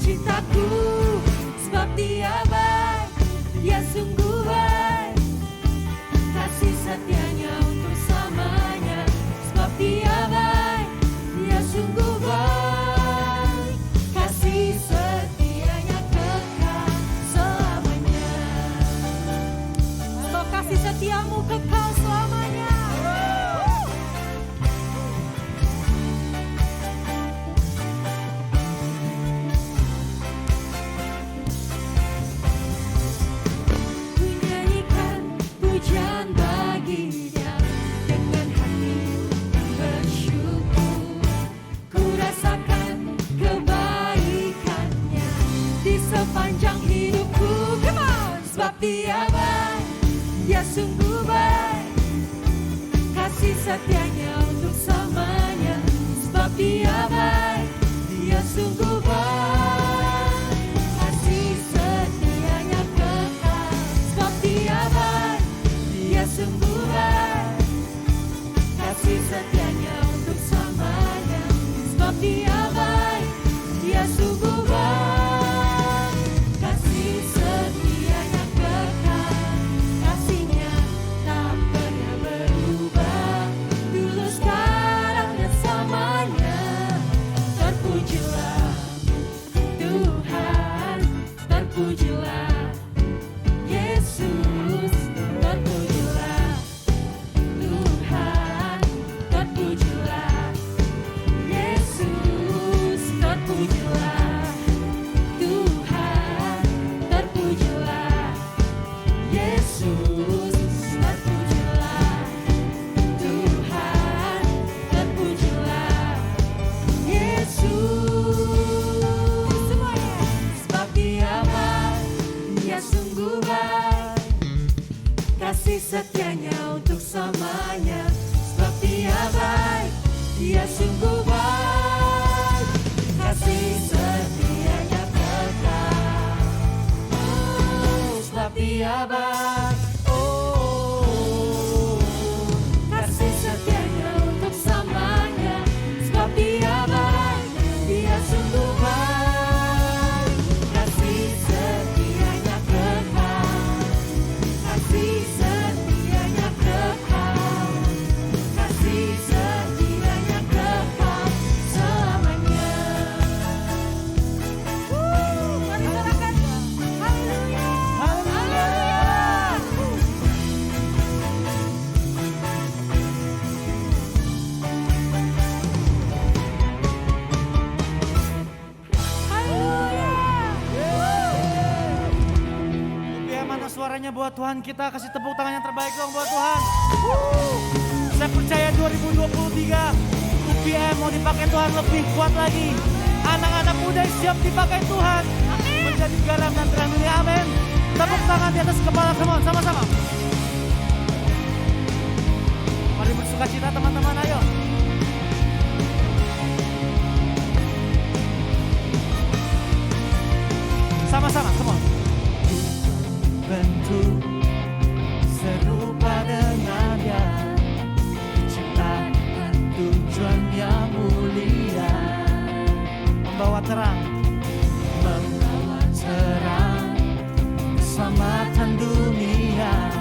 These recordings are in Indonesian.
cintaku, sebab Dia baik, Dia sungguh baik. Kasih setianya untuk selamanya, sebab Dia baik, Dia sungguh baik. Kasih setianya kekal selamanya. Sebab kasih setiamu kekal selamanya. Ku nyanyikan pujian bagi Dia dengan hati bersyukur. Ku rasakan kebaikannya di sepanjang hidupku. Come on! Sebab Dia baik, Dia sungguh baik. Kasih setianya untuk selamanya, sebab Dia baik, Dia sungguh baik. Kasih setianya kekal, sebab Dia baik, Dia sungguh baik. Kasih setianya untuk selamanya, sebab Dia baik, Dia sungguh baik. Kasih setianya kekal, kasihnya tak pernah berubah. Dulu, sekarang, dan selamanya. Terpujilah Tuhan, terpujilah Yesus, terpujilah Tuhan, terpujilah Yesus, terpujilah Tuhan, terpujilah Yesus, terpujilah Tuhan, terpujilah Yesus. Semuanya. Sebab Dia baik, Dia sungguh baik. Kasih setianya untuk selamanya, sebab Dia baik, Dia sungguh baik. Kasih setianya kekal. Oh, sebab Dia baik. Oh, kasih setianya untuk selamanya, sebab Dia baik, Dia sungguh baik. Kasih setianya kekal. Kasih setianya kekal. Kasih setianya kekal selamanya. Mari sorakan. Haleluya. Haleluya. Biar mana suaranya buat Tuhan, kita kasih tepuk tangan yang terbaik dong buat Tuhan. Saya percaya 2023 UPM mau dipakai Tuhan lebih kuat lagi. Anak-anak muda yang siap dipakai Tuhan menjadi garam dan terang dunia. Amin. Tepuk tangan di atas kepala semua sama-sama. Mari bersuka cita teman-teman, ayo. Sama-sama semua. Bentuk serupa dengan Dia, diciptakan tujuan yang mulia, membawa terang, keselamatan dunia,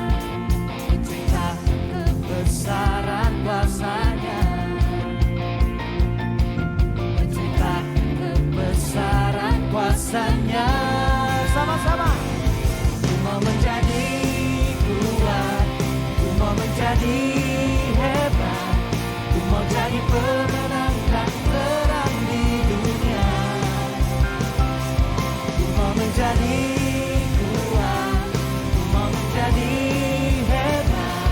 menceritakan kebesaran kuasa-Nya, menceritakan kebesaran kuasa-Nya. Sama-sama. Ku mau menjadi kuat, ku mau menjadi hebat, ku mau jadi pemenang dan terang di dunia. Ku mau menjadi kuat, ku mau menjadi hebat,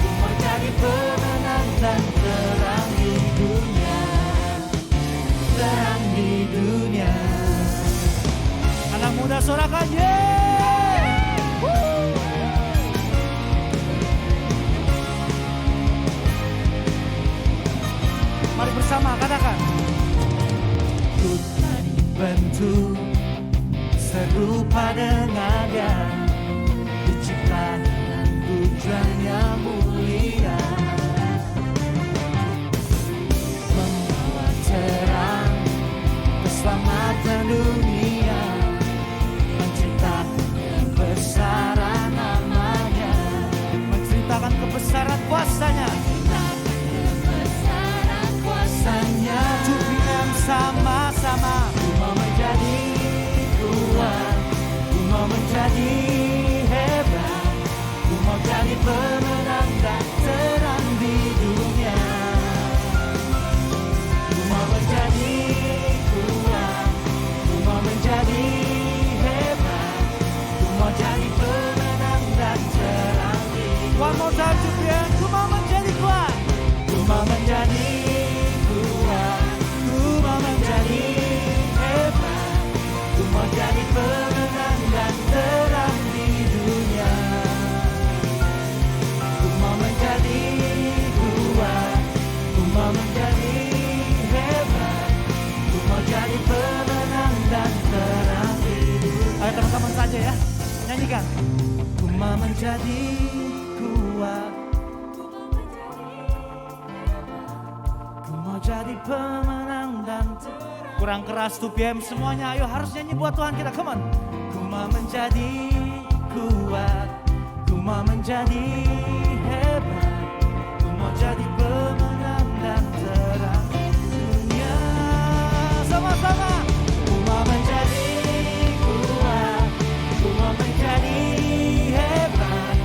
ku mau jadi pemenang dan terang di dunia. Terang di dunia. Anak muda sorakan, yeay! Mari bersama katakan. Ku dibentuk serupa dengan Dia, diciptakan tujuan yang mulia, membawa terang keselamatan dunia. nyanyikan. Ku mau menjadi kuat, ku mau jadi pemenang dan kurang keras tuh PM semuanya. Ayo harus nyanyi buat Tuhan kita, come on. Ku mau menjadi kuat, ku mau menjadi hebat, ku mau jadi pemenang dan terang dunia. Sama-sama. Ku mau menjadi kuat, ku mau menjadi hebat,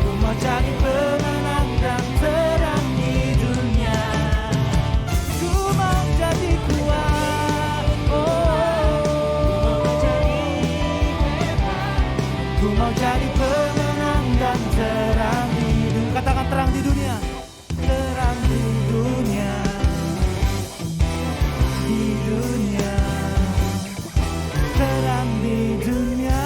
ku mau jadi pemenang dan terang di dunia. Ku mau jadi kuat, ku mau jadi pemenang dan terang di dunia. Katakan terang di dunia. Terang di dunia. Di dunia. Terang di dunia.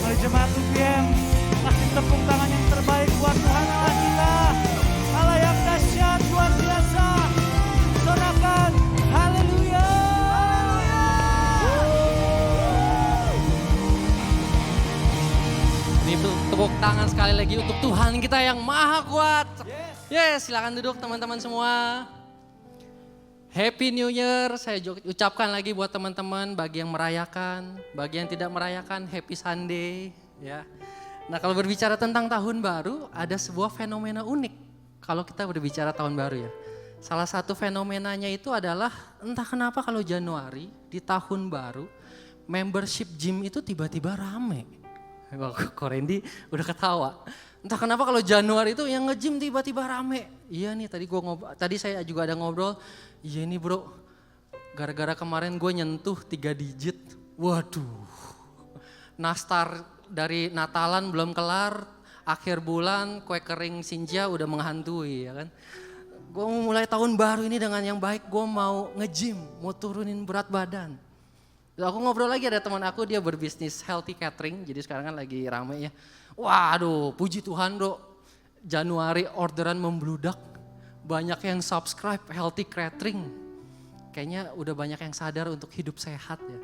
Mari jemaat UPM, kasih tepuk tangan yang terbaik buat Tuhan Allah kita. Allah yang dahsyat, luar biasa. Sorakan, haleluya. Ini tepuk tangan sekali lagi untuk Tuhan kita yang maha kuat. Yes, silakan duduk teman-teman semua. Happy New Year, saya ucapkan lagi buat teman-teman bagi yang merayakan, bagi yang tidak merayakan, Happy Sunday. Ya. Nah kalau berbicara tentang tahun baru, ada sebuah fenomena unik kalau kita berbicara tahun baru ya. Salah satu fenomenanya itu adalah entah kenapa kalau Januari di tahun baru, membership gym itu tiba-tiba rame. Wah, Korendi udah ketawa. Entah kenapa kalau Januari itu yang nge-gym tiba-tiba rame. Iya nih tadi saya juga ada ngobrol. Iya nih bro, gara-gara kemarin gue nyentuh 3 digit. Waduh, nastar dari Natalan belum kelar, akhir bulan kue kering Sinja udah menghantui ya kan. Gue mau mulai tahun baru ini dengan yang baik, gue mau nge-gym, mau turunin berat badan. Aku ngobrol lagi ada teman aku, dia berbisnis healthy catering, jadi sekarang kan lagi rame ya. Waduh, puji Tuhan bro, Januari orderan membludak, banyak yang subscribe healthy catering. Kayaknya udah banyak yang sadar untuk hidup sehat ya.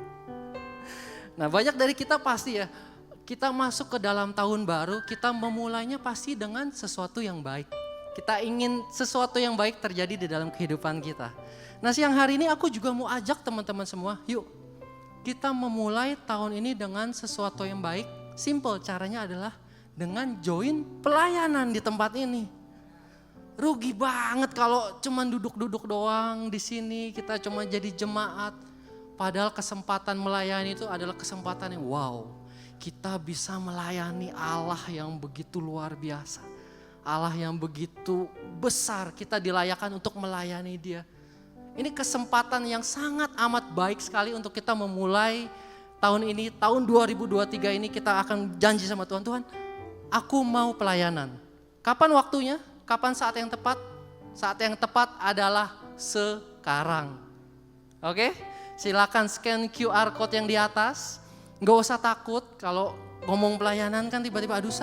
Nah banyak dari kita pasti ya, kita masuk ke dalam tahun baru, kita memulainya pasti dengan sesuatu yang baik. Kita ingin sesuatu yang baik terjadi di dalam kehidupan kita. Nah siang hari ini aku juga mau ajak teman-teman semua, yuk kita memulai tahun ini dengan sesuatu yang baik. Simple, caranya adalah dengan join pelayanan di tempat ini. Rugi banget kalau cuman duduk-duduk doang di sini, kita cuma jadi jemaat. Padahal kesempatan melayani itu adalah kesempatan yang wow. Kita bisa melayani Allah yang begitu luar biasa. Allah yang begitu besar, kita dilayakkan untuk melayani Dia. Ini kesempatan yang sangat amat baik sekali untuk kita memulai tahun ini, tahun 2023 ini kita akan janji sama Tuhan, Tuhan aku mau pelayanan. Kapan waktunya? Kapan saat yang tepat? Saat yang tepat adalah sekarang. Oke? Silakan scan QR code yang di atas. Gak usah takut kalau ngomong pelayanan kan tiba-tiba aduh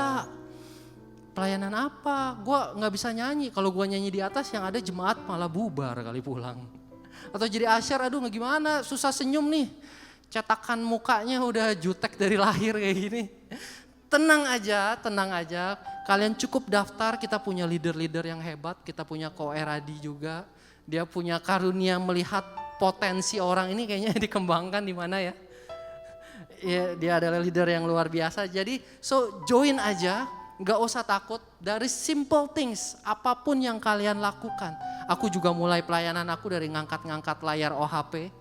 pelayanan apa? Gua gak bisa nyanyi. Kalau gua nyanyi di atas yang ada jemaat malah bubar kali pulang. Atau jadi asyar, aduh gimana, susah senyum nih. Cetakan mukanya udah jutek dari lahir kayak gini. Tenang aja. Kalian cukup daftar, kita punya leader-leader yang hebat. Kita punya Ko Eradi juga. Dia punya karunia melihat potensi orang ini kayaknya dikembangkan di mana ya. Ya, dia adalah leader yang luar biasa. Jadi join aja. Gak usah takut, dari simple things, apapun yang kalian lakukan. Aku juga mulai pelayanan aku dari ngangkat-ngangkat layar OHP.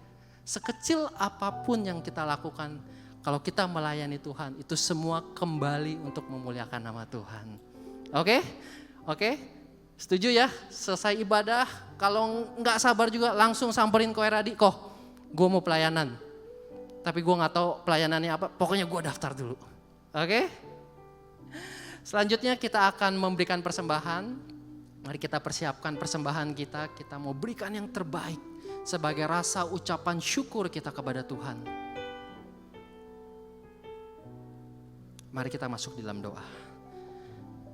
Sekecil apapun yang kita lakukan, kalau kita melayani Tuhan, itu semua kembali untuk memuliakan nama Tuhan. Oke? Setuju ya? Selesai ibadah, kalau gak sabar juga langsung samperin Ko Eradi, Ko, gue mau pelayanan. Tapi gue gak tahu pelayanannya apa, pokoknya gue daftar dulu. Oke? Selanjutnya kita akan memberikan persembahan. Mari kita persiapkan persembahan kita. Kita mau berikan yang terbaik sebagai rasa ucapan syukur kita kepada Tuhan. Mari kita masuk dalam doa.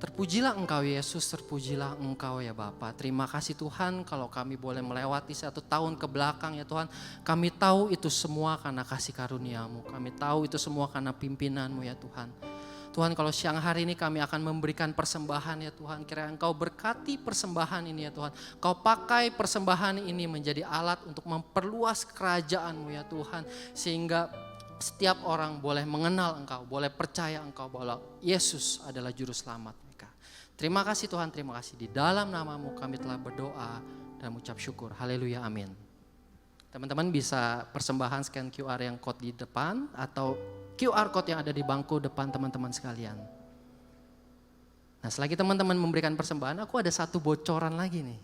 Terpujilah Engkau Yesus, terpujilah Engkau ya Bapa. Terima kasih Tuhan kalau kami boleh melewati 1 tahun ke belakang ya Tuhan. Kami tahu itu semua karena kasih karunia-Mu. Kami tahu itu semua karena pimpinan-Mu ya Tuhan. Tuhan kalau siang hari ini kami akan memberikan persembahan ya Tuhan. Kiranya Engkau berkati persembahan ini ya Tuhan. Kau pakai persembahan ini menjadi alat untuk memperluas kerajaan-Mu ya Tuhan. Sehingga setiap orang boleh mengenal Engkau, boleh percaya Engkau bahwa Yesus adalah juru selamat mereka. Terima kasih Tuhan, terima kasih. Di dalam nama-Mu kami telah berdoa dan mengucap syukur. Haleluya, amin. Teman-teman bisa persembahan scan QR yang code di depan atau QR code yang ada di bangku depan teman-teman sekalian. Nah selagi teman-teman memberikan persembahan, aku ada satu bocoran lagi nih.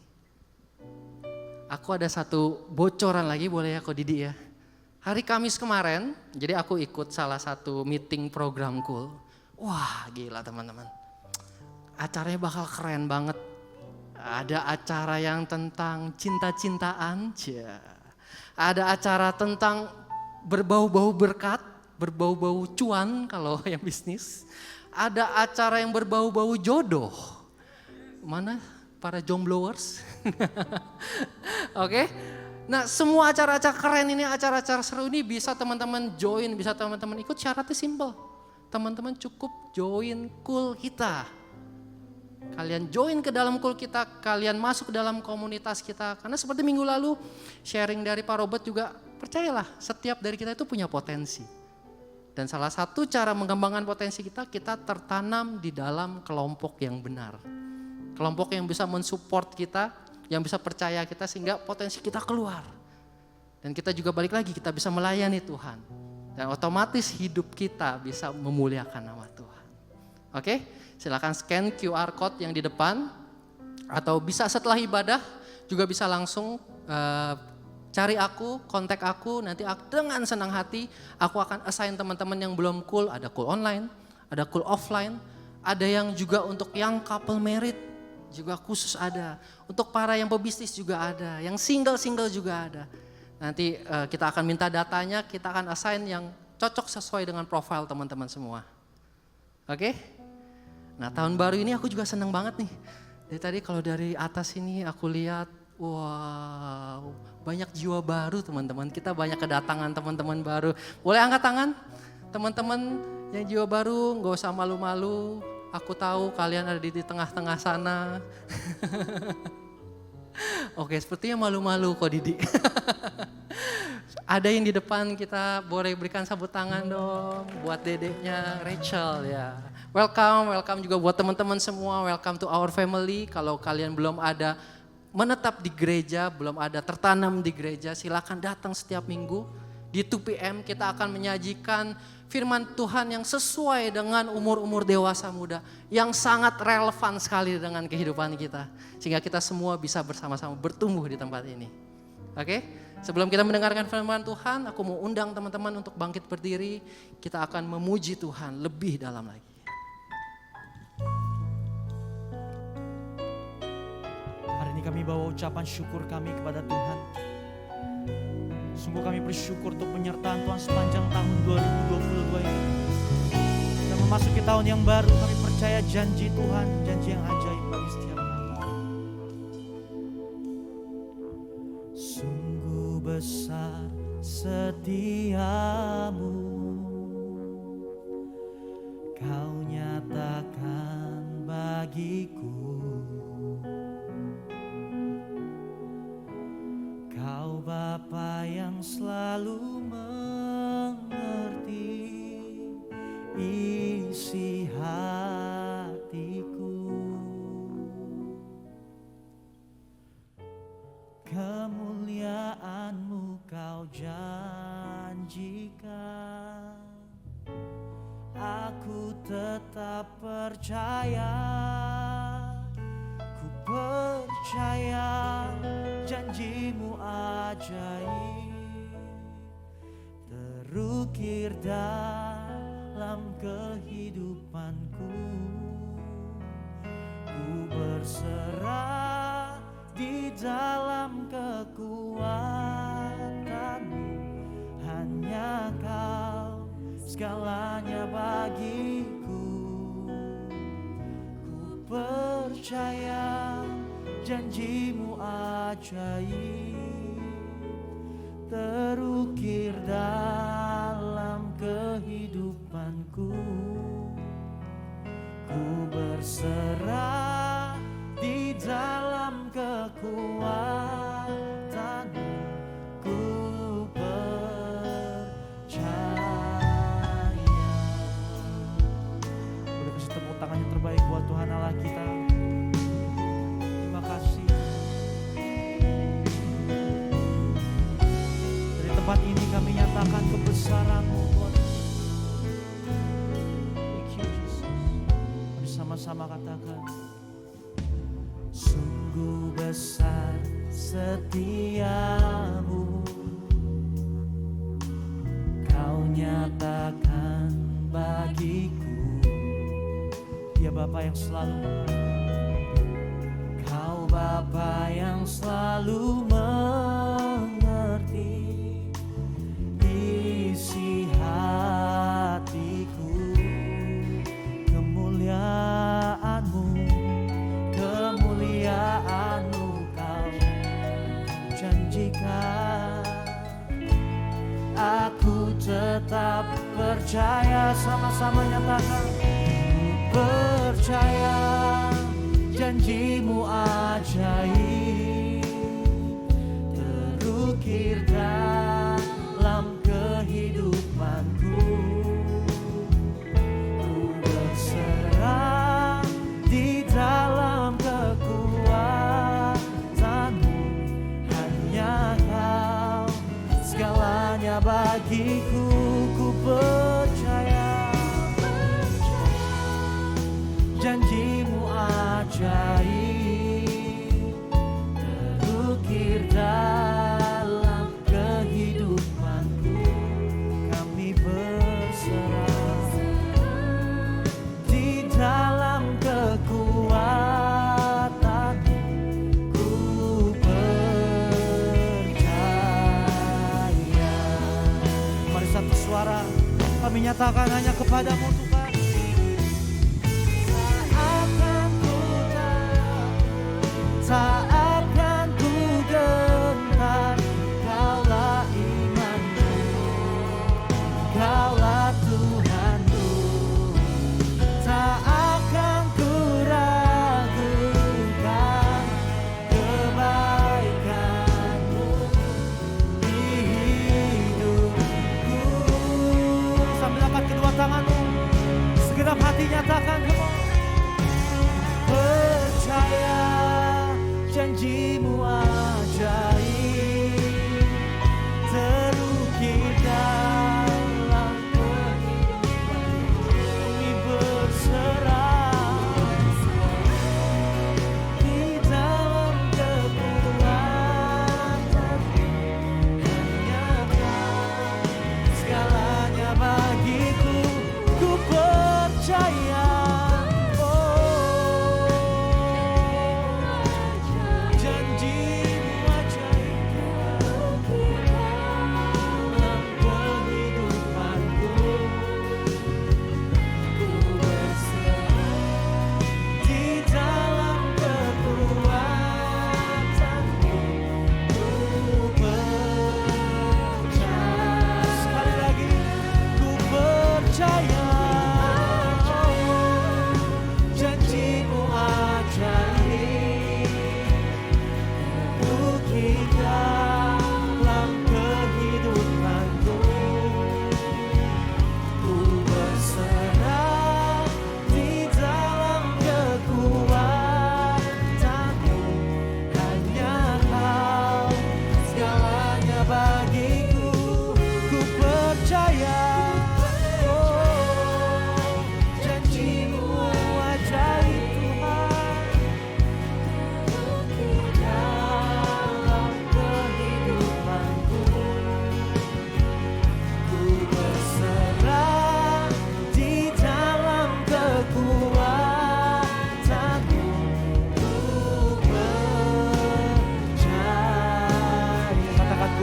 Aku ada satu bocoran lagi, boleh ya Ko Didi ya? Hari Kamis kemarin, jadi aku ikut salah satu meeting program Cool. Wah gila teman-teman. Acaranya bakal keren banget. Ada acara yang tentang cinta-cintaan. Ada acara tentang berbau-bau berkat, berbau-bau cuan kalau yang bisnis. Ada acara yang berbau-bau jodoh. Mana para jomblowers? Oke. Nah semua acara-acara keren ini, acara-acara seru ini bisa teman-teman join, bisa teman-teman ikut, syaratnya simple. Teman-teman cukup join Cool kita. Kalian join ke dalam Cool kita, kalian masuk ke dalam komunitas kita. Karena seperti minggu lalu sharing dari Pak Robert juga, percayalah setiap dari kita itu punya potensi. Dan salah satu cara mengembangkan potensi kita, kita tertanam di dalam kelompok yang benar. Kelompok yang bisa mensupport kita, yang bisa percaya kita sehingga potensi kita keluar. Dan kita juga balik lagi, kita bisa melayani Tuhan. Dan otomatis hidup kita bisa memuliakan nama Tuhan. Oke, silakan scan QR code yang di depan. Atau bisa setelah ibadah juga bisa langsung cari aku, kontak aku. Nanti dengan senang hati aku akan assign teman-teman yang belum Cool. Ada Cool online, ada Cool offline. Ada yang juga untuk yang couple married juga khusus ada. Untuk para yang pebisnis juga ada, yang single-single juga ada. Nanti kita akan minta datanya, kita akan assign yang cocok sesuai dengan profil teman-teman semua. Oke? Nah tahun baru ini aku juga senang banget nih. Dari tadi kalau dari atas ini aku lihat, wow banyak jiwa baru teman-teman. Kita banyak kedatangan teman-teman baru. Boleh angkat tangan? Teman-teman yang jiwa baru gak usah malu-malu. Aku tahu kalian ada di tengah-tengah sana. Oke, sepertinya malu-malu kok Didi. Ada yang di depan, kita boleh berikan sabut tangan dong buat dedeknya Rachel ya. Welcome juga buat teman-teman semua. Welcome to our family. Kalau kalian belum ada menetap di gereja, belum ada tertanam di gereja, silakan datang setiap minggu. Di 2 PM kita akan menyajikan firman Tuhan yang sesuai dengan umur-umur dewasa muda. Yang sangat relevan sekali dengan kehidupan kita. Sehingga kita semua bisa bersama-sama bertumbuh di tempat ini. Oke? Sebelum kita mendengarkan firman Tuhan, aku mau undang teman-teman untuk bangkit berdiri. Kita akan memuji Tuhan lebih dalam lagi. Hari ini kami bawa ucapan syukur kami kepada Tuhan. Sungguh kami bersyukur untuk penyertaan Tuhan sepanjang tahun 2022 ini. Dan memasuki tahun yang baru, kami percaya janji Tuhan, janji yang ajaib bagi setiap kami. Sungguh besar setiamu, Kau nyatakan bagiku. Kau Bapa yang selalu mengerti isi hatiku. Kemuliaan-Mu Kau janjikan. Aku tetap percaya. Ku percaya janji-Mu ajaib terukir dalam kehidupanku. Ku berserah di dalam kekuatan-Mu. Hanya Kau segalanya bagiku. Ku percaya janjimu ajaib terukir dalam kehidupanku. Ku berserah di dalam kekuatanmu. Ku percaya. Boleh kasih tepuk tangan yang terbaik buat Tuhan Allah kita. Terima kasih. Dari tempat ini kami nyatakan kebesaran-Mu Tuhan. Thank you Jesus. Bersama-sama katakan, sungguh besar setiamu, Kau nyatakan bagiku. Ya Bapa yang selalu Kau Bapa yang selalu mengerti isi hatiku. Kemuliaan-Mu, kemuliaan-Mu Kau janjikan. Aku tetap percaya, sama-sama nyatakan. Ku percaya janjimu ajaib terukir dalam kehidupanku. Ku berserah di dalam kekuatanmu. Hanya Kau segalanya bagiku. Ku percaya janjimu ajaib terukir dalam kehidupanku. Kami berserah di dalam kekuatanmu. Ku percaya. Mari satu suara kami nyatakan hanya kepadamu Tuhan. Tak akan ku gentar, Kaulah imanku, Kaulah Tuhanku. Tak akan ku ragukan kebaikan-Mu di hidupku. Sambil angkat kedua tanganmu, segenap hati nyatakan, percaya janjimu ajaib terukir dalam kehidupanku. Kami berserah di dalam kekuatanmu. Hanya Kau segalanya bagiku. Ku percaya.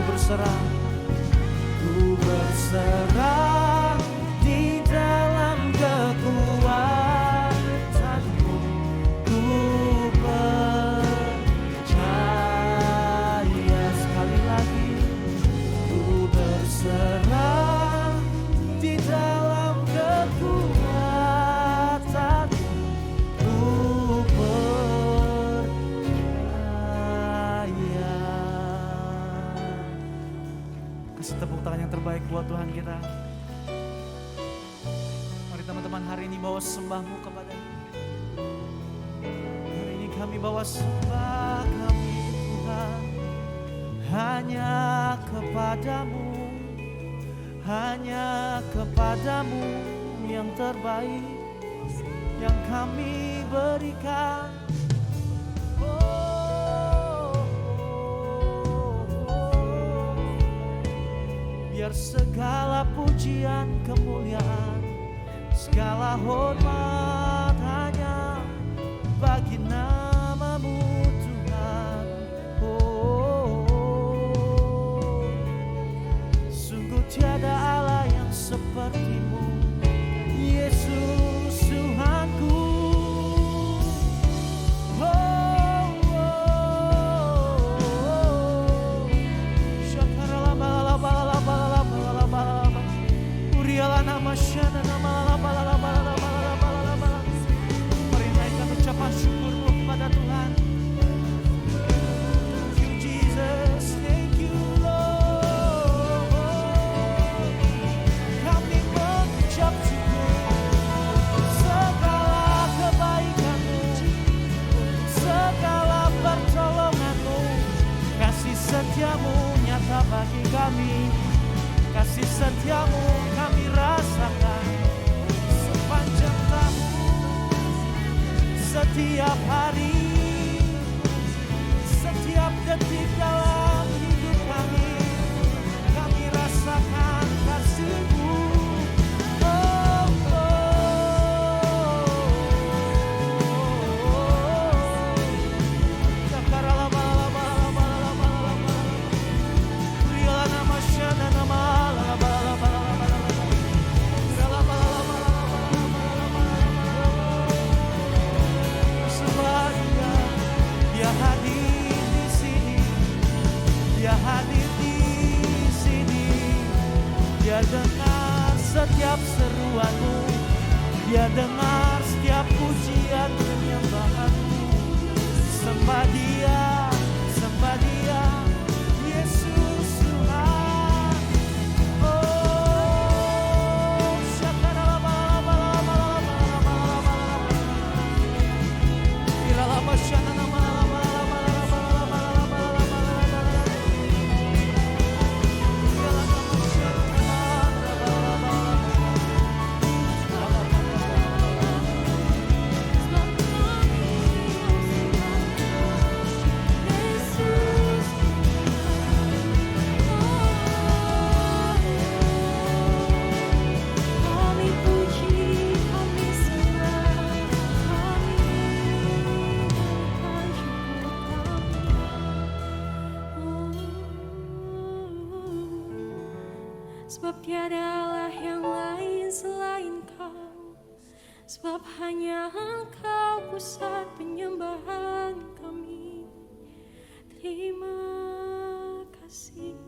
berserah, ku berserah di dalam kekuatanmu, ku Kasih tepuk tangan yang terbaik buat Tuhan kita. Mari teman-teman hari ini bawa sembahmu kepada hari ini kami bawa sembah kami Tuhan hanya kepadamu, hanya kepadamu yang terbaik yang kami berikan. Biar segala pujian kemuliaan, segala hormat hanya bagi namamu Tuhan. Sungguh tiada Allah yang sepertimu, Yesus Tuhanku. Mari naikkan ucapan syukurmu kepada Tuhan. Thank you Jesus, thank you Lord. Kami mengucap syukur segala kebaikan-Mu, segala pertolongan-Mu, kasih setia-Mu nyata bagi kami. Kasih setiamu kami rasakan sepanjang tahun, setiap hari, setiap detik dalam hidup kami. Kami rasakan kasih-Mu. Dia dengar setiap seruanmu, Dia dengar setiap pujian penyembahanmu. Sembah Dia, sembah Dia, Yesus Tuhan. Oh, Sebab tiada Allah yang lain selain Kau, sebab hanya Engkau pusat penyembahan kami. Terima kasih,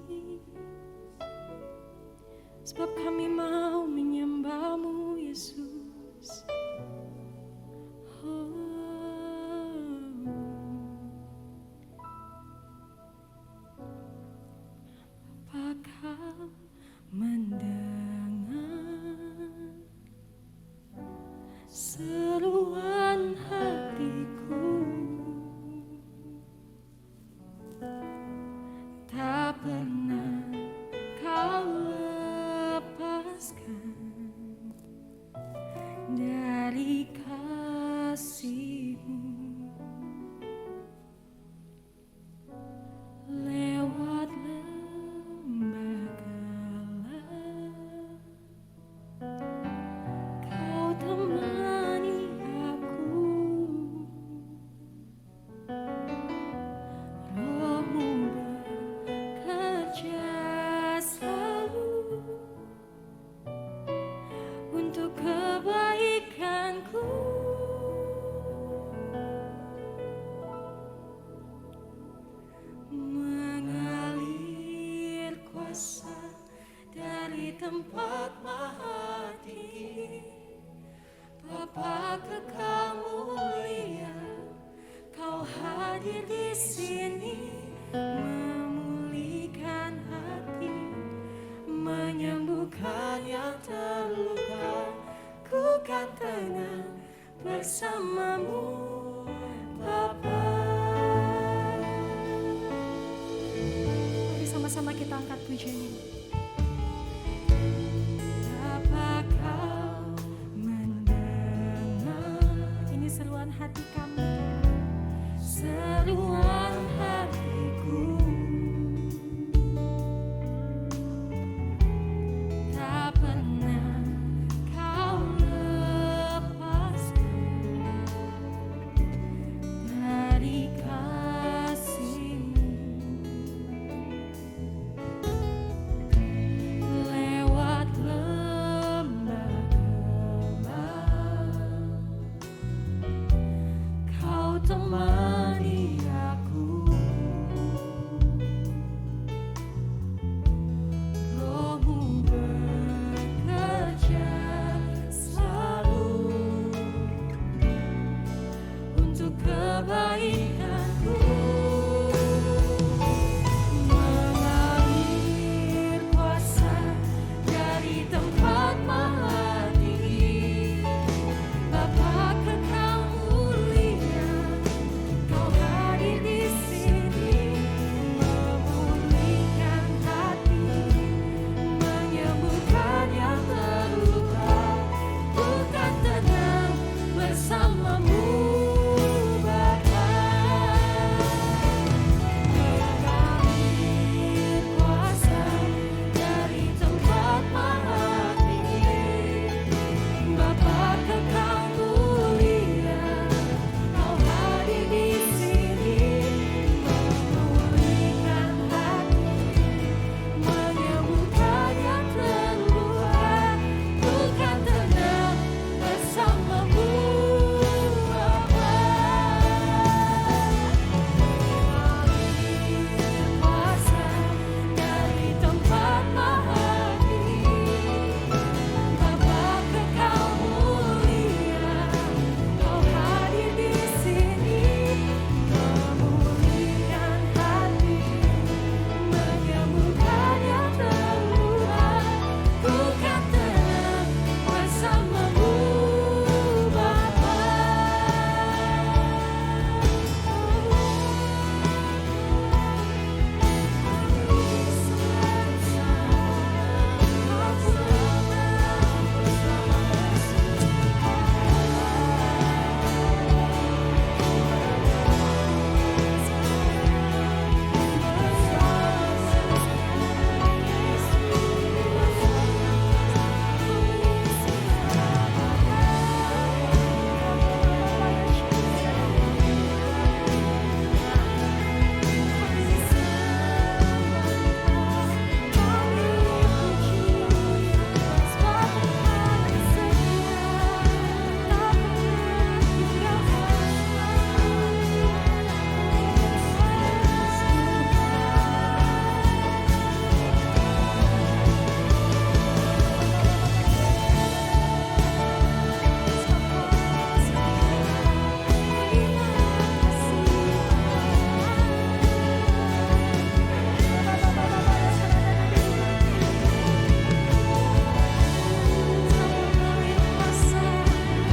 sebab kami mau menyembah-Mu Yesus. Apakah mendengar seruan hatiku, tak pernah Kau lepaskan dari kasih-Mu. Lewat lembah gelap, Kau temani aku. Roh-Mu bekerja selalu untuk kebaikanku. Mengalir kuasa dari tempat maha tinggi, Bapa kekal mulia, Kau hadir di sini, memulihkan hati menyembuhkan yang terluka. Ku kan tenang bersamamu, Bapa. Mari sama-sama kita angkat pujian ini. Bapa, Kau mendengar, ini seruan hati kami, seruan hatiku. Tak pernah Kau lepaskan dari kasih-Mu. Lewat lembah gelap, Kau temani aku. Roh-Mu bekerja selalu untuk kebaikanku. Mengalir kuasa dari tempat maha tinggi. Bapa Kekal mulia, Kau hadir di sini, memulihkan hati, menyembuhkan yang terluka. Ku kan tenang bersamamu, Bapa. Mengalir kuasa dari tempat maha tinggi. Bapa Kekal mulia, Kau hadir di sini, memulihkan hati, menyembuhkan yang terluka. Ku kan tenang bersamamu, Bapa. Mengalir kuasa dari tempat maha tinggi. Bapa Kekal mulia, Kau hadir di sini, memulihkan hati, menyembuhkan yang terluka. Ku kan tenang bersamamu, Bapa.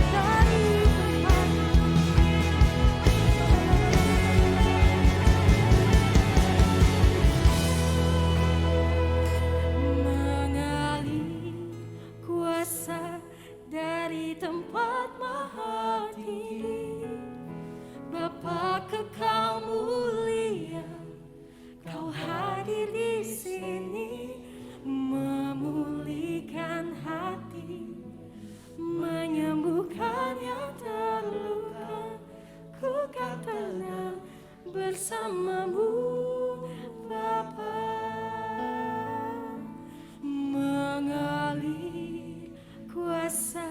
Mengalir kuasa dari tempat maha tinggi. Bapa Kekal mulia, Kau hadir di sini, memulihkan hati, menyembuhkan yang terluka. Ku kan tenang bersamamu, Bapa. Mengalir kuasa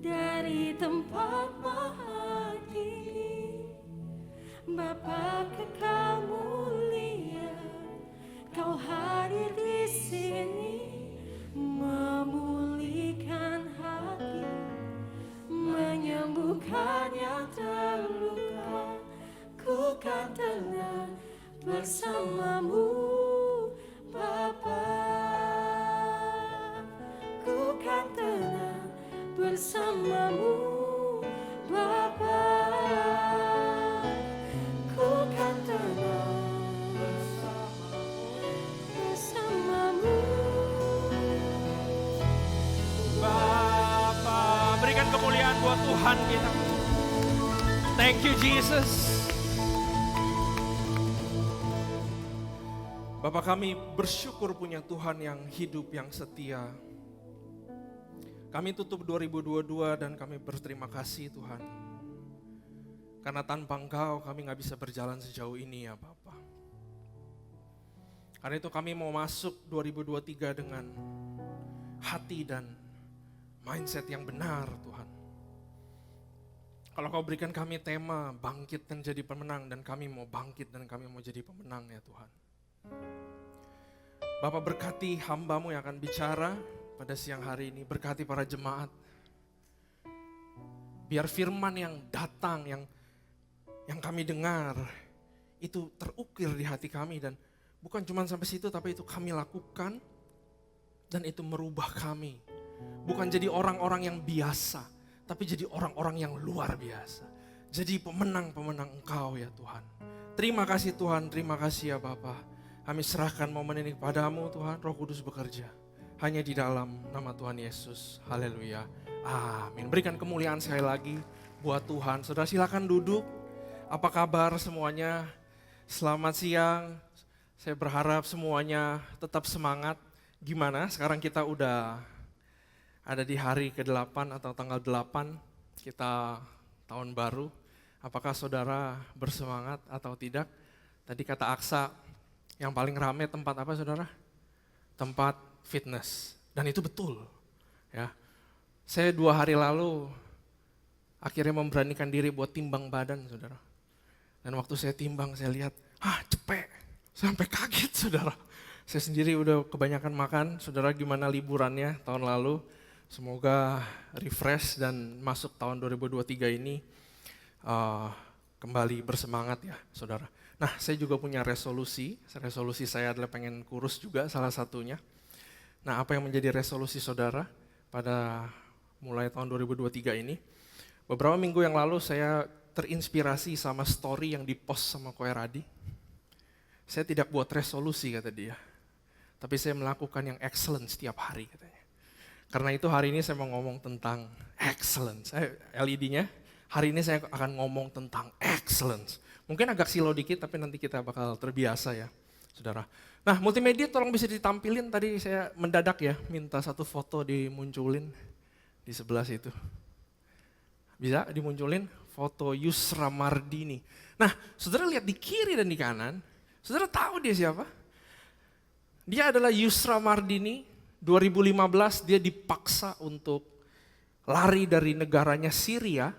dari tempat maha tinggi. Bapa Kekal mulia, Kau hadir di sini, memulihkan hati, menyembuhkan yang terluka. Ku kan tenang, bersamamu Bapa. buat Tuhan kita. Thank you Jesus. Bapak kami bersyukur punya Tuhan yang hidup, yang setia. Kami tutup 2022 dan kami berterima kasih Tuhan. Karena tanpa Engkau kami gak bisa berjalan sejauh ini ya Bapak. Karena itu kami mau masuk 2023 dengan hati dan mindset yang benar Tuhan. Kalau Kau berikan kami tema bangkit dan jadi pemenang, dan kami mau bangkit dan kami mau jadi pemenang ya Tuhan. Bapak berkati hamba-Mu yang akan bicara pada siang hari ini, berkati para jemaat. Biar firman yang datang, yang kami dengar, itu terukir di hati kami, dan bukan cuma sampai situ, tapi itu kami lakukan, dan itu merubah kami. Bukan jadi orang-orang yang biasa, tapi jadi orang-orang yang luar biasa. Jadi pemenang-pemenang Engkau ya Tuhan. Terima kasih Tuhan, terima kasih ya Bapa. Kami serahkan momen ini kepadamu Tuhan, Roh Kudus bekerja. Hanya di dalam nama Tuhan Yesus, haleluya, amin. Berikan kemuliaan sekali lagi buat Tuhan. Saudara silakan duduk. Apa kabar semuanya? Selamat siang. Saya berharap semuanya tetap semangat. Gimana? Sekarang kita udah ada di hari ke-8 atau tanggal 8, kita tahun baru. Apakah saudara bersemangat atau tidak? Tadi kata Aksa, yang paling rame tempat apa saudara? Tempat fitness. Dan itu betul. Ya. Saya 2 hari lalu akhirnya memberanikan diri buat timbang badan saudara. Dan waktu saya timbang saya lihat, cepet. Sampai kaget saudara. Saya sendiri udah kebanyakan makan. Saudara gimana liburannya tahun lalu? Semoga refresh dan masuk tahun 2023 ini kembali bersemangat ya saudara. Nah saya juga punya resolusi saya adalah pengen kurus juga salah satunya. Nah apa yang menjadi resolusi saudara pada mulai tahun 2023 ini? Beberapa minggu yang lalu saya terinspirasi sama story yang dipost sama Koe Radi. Saya tidak buat resolusi kata dia, tapi saya melakukan yang excellence setiap hari katanya. Karena itu hari ini saya mau ngomong tentang excellence. LED-nya, hari ini saya akan ngomong tentang excellence. Mungkin agak silau dikit tapi nanti kita bakal terbiasa ya saudara. Nah multimedia tolong bisa ditampilin, tadi saya mendadak ya minta satu foto dimunculin di sebelah situ. Bisa dimunculin foto Yusra Mardini. Nah saudara lihat di kiri dan di kanan, saudara tahu dia siapa? Dia adalah Yusra Mardini. 2015 dia dipaksa untuk lari dari negaranya Syria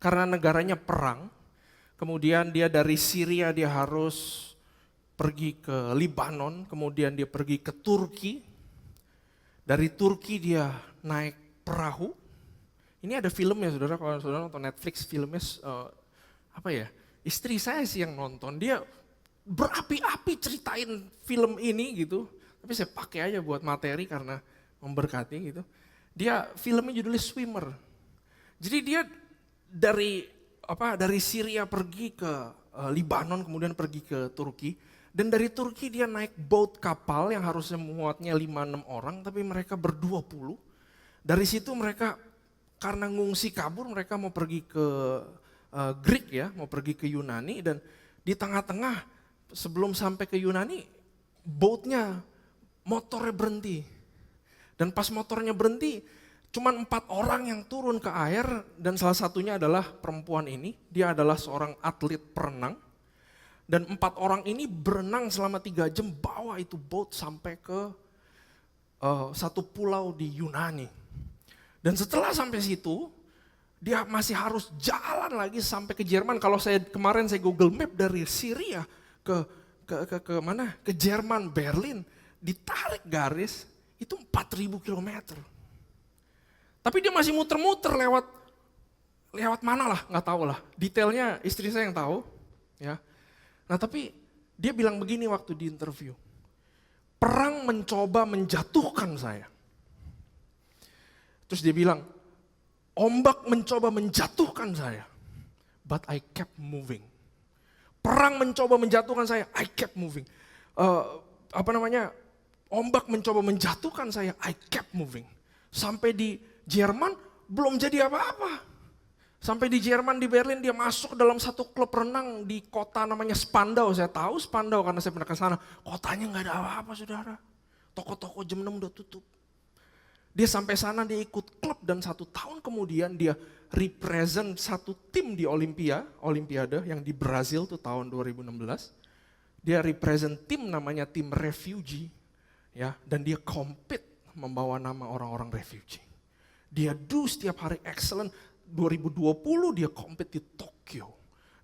karena negaranya perang. Kemudian dia dari Syria dia harus pergi ke Libanon, kemudian dia pergi ke Turki. Dari Turki dia naik perahu. Ini ada filmnya saudara, kalau saudara nonton Netflix filmnya istri saya sih yang nonton. Dia berapi-api ceritain film ini gitu. Tapi saya pakai aja buat materi karena memberkati gitu. Dia filmnya judulnya Swimmer. Jadi dia dari Syria pergi ke Libanon, kemudian pergi ke Turki. Dan dari Turki dia naik boat kapal yang harusnya muatnya 5-6 orang, tapi mereka ber-20. Dari situ mereka karena ngungsi kabur, mereka mau pergi ke Greek ya, mau pergi ke Yunani. Dan di tengah-tengah sebelum sampai ke Yunani, motornya berhenti. Dan pas motornya berhenti, cuman 4 orang yang turun ke air, dan salah satunya adalah perempuan ini. Dia adalah seorang atlet perenang. Dan 4 orang ini berenang selama 3 jam, bawa itu boat sampai ke satu pulau di Yunani. Dan setelah sampai situ, dia masih harus jalan lagi sampai ke Jerman. Kalau kemarin saya Google Map dari Syria ke mana? Ke Jerman, Berlin, ditarik garis itu 4.000 kilometer. Tapi dia masih muter-muter lewat mana lah, nggak tahu lah. Detailnya istri saya yang tahu, ya. Nah tapi dia bilang begini waktu di interview, perang mencoba menjatuhkan saya. Terus dia bilang, ombak mencoba menjatuhkan saya, but I kept moving. Perang mencoba menjatuhkan saya, I kept moving. Ombak mencoba menjatuhkan saya, I kept moving. Sampai di Jerman, belum jadi apa-apa. Sampai di Jerman, di Berlin dia masuk dalam satu klub renang di kota namanya Spandau. Saya tahu Spandau karena saya pernah ke sana. Kotanya nggak ada apa-apa saudara. Toko-toko jam 6 udah tutup. Dia sampai sana dia ikut klub dan 1 tahun kemudian dia represent satu tim di Olimpiade yang di Brazil tuh tahun 2016. Dia represent tim namanya tim refugee ya, dan dia compete membawa nama orang-orang refugee. Dia do setiap hari excellent. 2020 dia compete di Tokyo.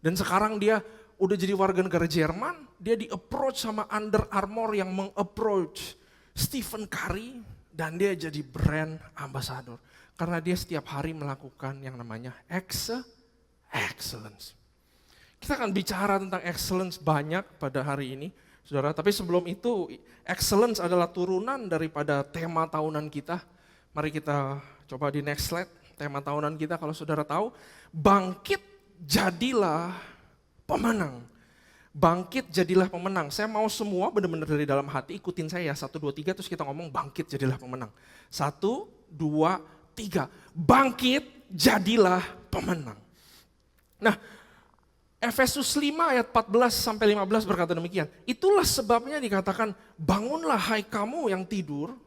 Dan sekarang dia udah jadi warga negara Jerman, dia di approach sama Under Armour yang meng-approach Stephen Curry dan dia jadi brand ambassador. Karena dia setiap hari melakukan yang namanya excellence. Kita akan bicara tentang excellence banyak pada hari ini, saudara. Tapi sebelum itu, excellence adalah turunan daripada tema tahunan kita. Mari kita coba di next slide. Tema tahunan kita kalau saudara tahu, bangkit jadilah pemenang. Bangkit jadilah pemenang. Saya mau semua benar-benar dari dalam hati ikutin saya ya. 1, 2, 3 terus kita ngomong bangkit jadilah pemenang. 1, 2, 3. Bangkit jadilah pemenang. Nah, Efesus 5 ayat 14 sampai 15 berkata demikian. Itulah sebabnya dikatakan bangunlah hai kamu yang tidur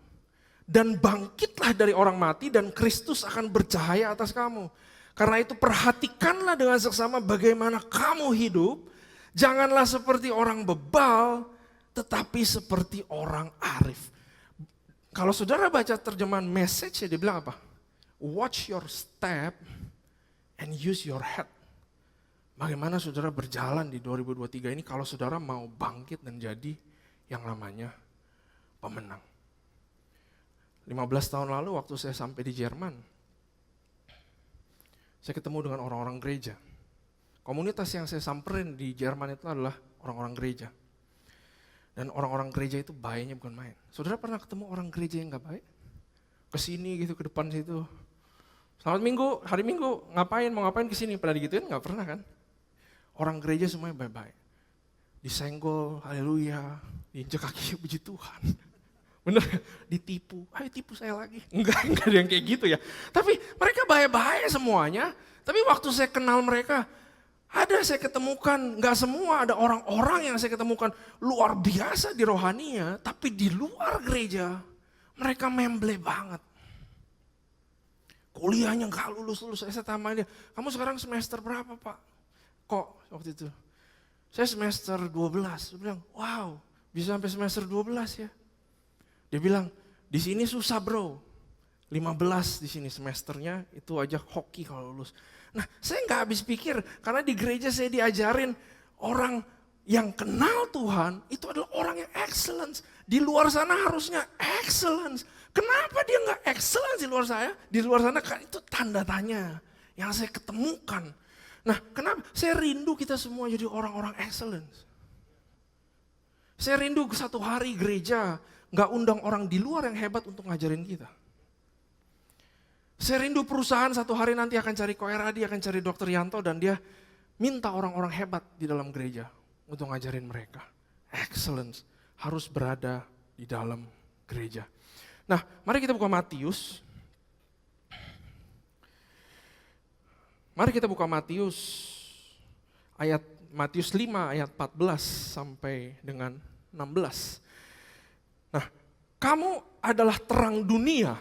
dan bangkitlah dari orang mati dan Kristus akan bercahaya atas kamu. Karena itu perhatikanlah dengan seksama bagaimana kamu hidup. Janganlah seperti orang bebal, tetapi seperti orang arif. Kalau saudara baca terjemahan Message, dia bilang apa? Watch your step and use your head. Bagaimana saudara berjalan di 2023 ini kalau saudara mau bangkit dan jadi yang namanya pemenang. 15 tahun lalu waktu saya sampai di Jerman, saya ketemu dengan orang-orang gereja. Komunitas yang saya samperin di Jerman itu adalah orang-orang gereja. Dan orang-orang gereja itu baiknya bukan main. Saudara pernah ketemu orang gereja yang gak baik? Kesini gitu, ke depan situ. Selamat minggu, hari minggu, mau ngapain kesini? Pernah digituin? Gak pernah kan? Orang gereja semuanya baik-baik. Disenggol, haleluya, diinjek kaki, puji Tuhan. Bener, ditipu, ayo tipu saya lagi. Enggak ada yang kayak gitu ya. Tapi mereka baik-baik semuanya. Tapi waktu saya kenal mereka, saya ketemukan, enggak semua, ada orang-orang yang saya ketemukan luar biasa di rohaninya. Tapi di luar gereja, mereka memble banget. Kuliahnya enggak lulus-lulus. Saya tanya dia, kamu sekarang semester berapa Pak? Kok waktu itu? Saya semester 12. Dia bilang, wow bisa sampai semester 12 ya. Dia bilang, di sini susah bro, 15 di sini semesternya itu aja hoki kalau lulus. Nah saya nggak habis pikir, karena di gereja saya diajarin orang yang kenal Tuhan itu adalah orang yang excellence. Di luar sana harusnya excellence. Kenapa dia nggak excellence di luar saya? Di luar sana kan itu tanda tanya yang saya ketemukan. Nah kenapa? Saya rindu kita semua jadi orang-orang excellence. Saya rindu satu hari gereja nggak undang orang di luar yang hebat untuk ngajarin kita. Saya rindu perusahaan satu hari nanti akan cari Ko Eradi, akan cari Dr. Yanto dan dia minta orang-orang hebat di dalam gereja untuk ngajarin mereka. Excellence harus berada di dalam gereja. Nah, mari kita buka Matius. Mari kita buka Matius 5 ayat 14 sampai dengan 16. Nah, kamu adalah terang dunia.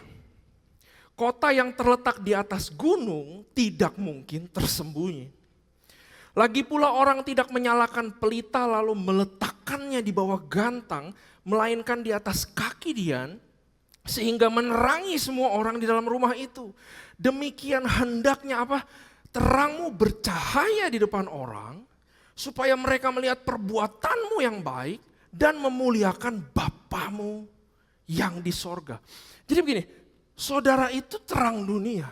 Kota yang terletak di atas gunung tidak mungkin tersembunyi. Lagi pula orang tidak menyalakan pelita lalu meletakkannya di bawah gantang, melainkan di atas kaki dian, sehingga menerangi semua orang di dalam rumah itu. Demikian hendaknya apa? Terangmu bercahaya di depan orang, supaya mereka melihat perbuatanmu yang baik, dan memuliakan Bapamu yang di sorga. Jadi begini, saudara itu terang dunia.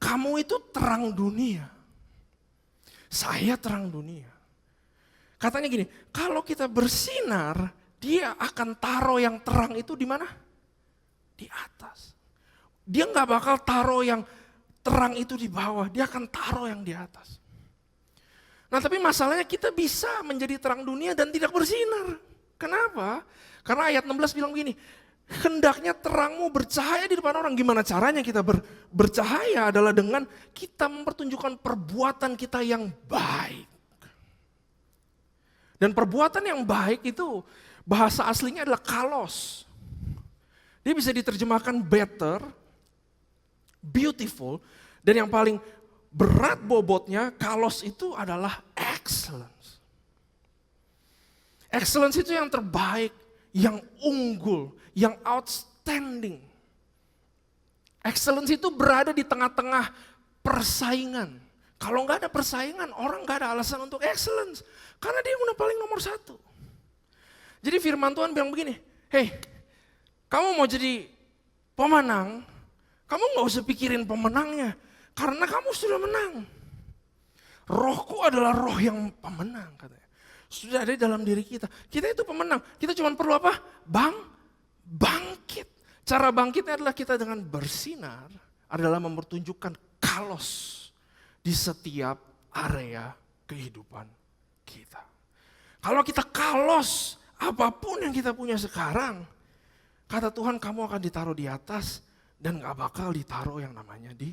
Kamu itu terang dunia. Saya terang dunia. Katanya gini, kalau kita bersinar, dia akan taruh yang terang itu di mana? Di atas. Dia nggak bakal taruh yang terang itu di bawah, dia akan taruh yang di atas. Nah tapi masalahnya kita bisa menjadi terang dunia dan tidak bersinar. Kenapa? Karena ayat 16 bilang begini, hendaknya terangmu bercahaya di depan orang. Gimana caranya kita bercahaya adalah dengan kita mempertunjukkan perbuatan kita yang baik. Dan perbuatan yang baik itu bahasa aslinya adalah kalos. Dia bisa diterjemahkan better, beautiful, dan yang paling berat bobotnya kalos itu adalah excellence. Excellence itu yang terbaik, yang unggul, yang outstanding. Excellence itu berada di tengah-tengah persaingan. Kalau nggak ada persaingan, orang nggak ada alasan untuk excellence. Karena dia udah paling nomor satu. Jadi firman Tuhan bilang begini, hey, kamu mau jadi pemenang, kamu nggak usah pikirin pemenangnya. Karena kamu sudah menang. Rohku adalah roh yang pemenang, katanya. Sudah ada di dalam diri kita. Kita itu pemenang. Kita cuma perlu apa? Bangkit. Cara bangkitnya adalah kita dengan bersinar, adalah mempertunjukkan kalos di setiap area kehidupan kita. Kalau kita kalos, apapun yang kita punya sekarang, kata Tuhan kamu akan ditaruh di atas dan gak bakal ditaruh yang namanya di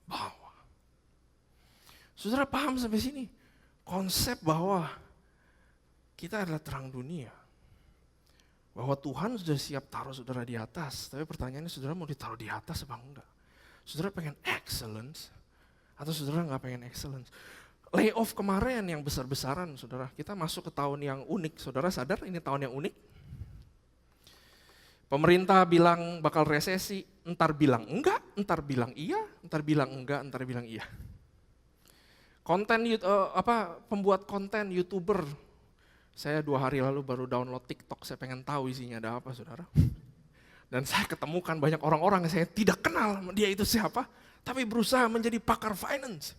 bawah. Saudara paham sampai sini? Konsep bahwa kita adalah terang dunia. Bahwa Tuhan sudah siap taruh saudara di atas. Tapi pertanyaannya saudara mau ditaruh di atas apa enggak? Saudara pengen excellence atau saudara gak pengen excellence? Layoff kemarin yang besar-besaran saudara. Kita masuk ke tahun yang unik. Saudara sadar ini tahun yang unik? Pemerintah bilang bakal resesi, entar bilang enggak, entar bilang iya, entar bilang enggak, entar bilang iya. Pembuat konten YouTuber, saya 2 hari lalu baru download TikTok, saya pengen tahu isinya ada apa saudara. Dan saya ketemukan banyak orang-orang yang saya tidak kenal dia itu siapa, tapi berusaha menjadi pakar finance.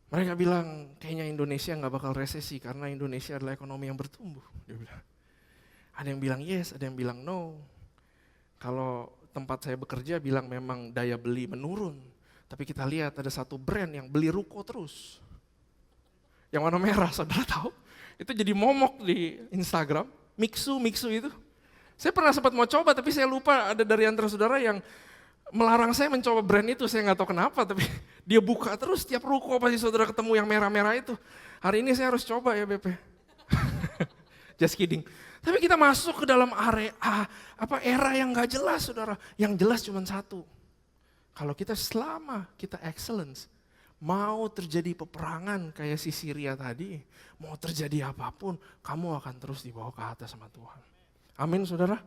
Mereka bilang kayaknya Indonesia nggak bakal resesi karena Indonesia adalah ekonomi yang bertumbuh. Dia bilang. Ada yang bilang yes, ada yang bilang no. Kalau tempat saya bekerja bilang memang daya beli menurun. Tapi kita lihat ada satu brand yang beli ruko terus. Yang warna merah, saudara tahu? Itu jadi momok di Instagram, Mixu itu. Saya pernah sempat mau coba tapi saya lupa ada dari antara saudara yang melarang saya mencoba brand itu. Saya nggak tahu kenapa tapi dia buka terus tiap ruko pasti saudara ketemu yang merah-merah itu. Hari ini saya harus coba ya BP. Just kidding. Tapi kita masuk ke dalam era yang gak jelas saudara. Yang jelas cuma satu. Kalau kita selama kita excellence, mau terjadi peperangan kayak si Syria tadi, mau terjadi apapun, kamu akan terus dibawa ke atas sama Tuhan. Amin saudara.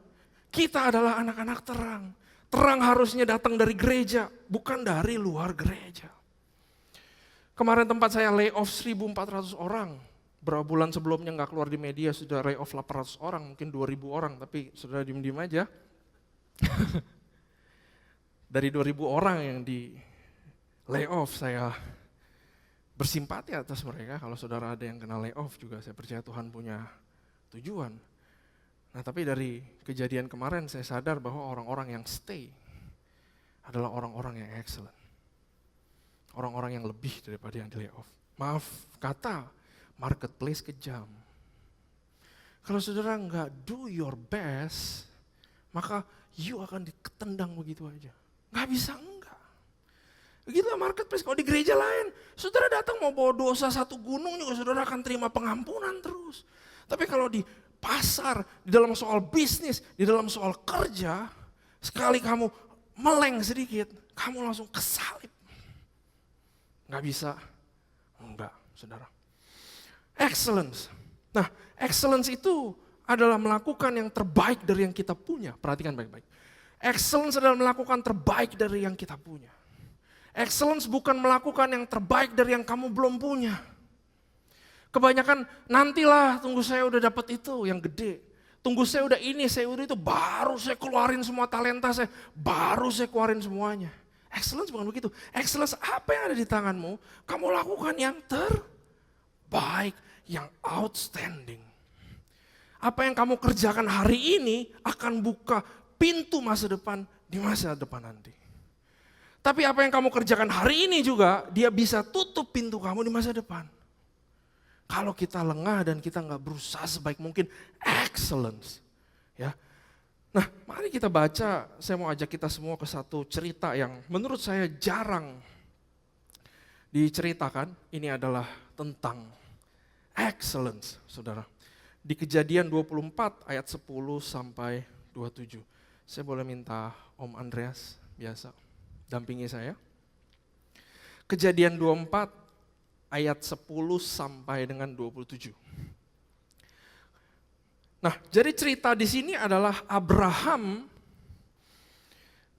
Kita adalah anak-anak terang. Terang harusnya datang dari gereja, bukan dari luar gereja. Kemarin tempat saya layoff 1.400 orang. Berapa bulan sebelumnya nggak keluar di media sudah layoff 800 orang, mungkin 2.000 orang, tapi sudah diem-diem aja. Dari 2.000 orang yang di layoff saya bersimpati atas mereka. Kalau saudara ada yang kena layoff juga saya percaya Tuhan punya tujuan. Nah tapi dari kejadian kemarin saya sadar bahwa orang-orang yang stay adalah orang-orang yang excellent. Orang-orang yang lebih daripada yang di layoff. Maaf kata, marketplace kejam. Kalau saudara nggak do your best, maka you akan ditendang begitu aja. Nggak bisa enggak. Begitulah marketplace. Kalau di gereja lain, saudara datang mau bawa dosa 1 gunung juga saudara akan terima pengampunan terus. Tapi kalau di pasar, di dalam soal bisnis, di dalam soal kerja, sekali kamu meleng sedikit, kamu langsung kesalip. Nggak bisa, enggak saudara. Excellence. Nah, excellence itu adalah melakukan yang terbaik dari yang kita punya. Perhatikan baik-baik. Excellence adalah melakukan terbaik dari yang kita punya. Excellence bukan melakukan yang terbaik dari yang kamu belum punya. Kebanyakan nantilah tunggu saya udah dapat itu yang gede. Tunggu saya udah ini, saya udah itu, baru saya keluarin semua talenta saya, baru saya keluarin semuanya. Excellence bukan begitu. Excellence apa yang ada di tanganmu, kamu lakukan yang terbaik, yang outstanding. Apa yang kamu kerjakan hari ini akan buka pintu masa depan di masa depan nanti. Tapi apa yang kamu kerjakan hari ini juga, dia bisa tutup pintu kamu di masa depan. kalau kita lengah dan kita nggak berusaha sebaik mungkin, excellence. Ya. Nah, mari kita baca, saya mau ajak kita semua ke satu cerita yang menurut saya jarang diceritakan. Ini adalah tentang excellence, saudara. Di Kejadian 24 ayat 10 sampai 27. Saya boleh minta Om Andreas biasa dampingi saya. Kejadian 24 ayat 10 sampai dengan 27. Nah, jadi cerita di sini adalah Abraham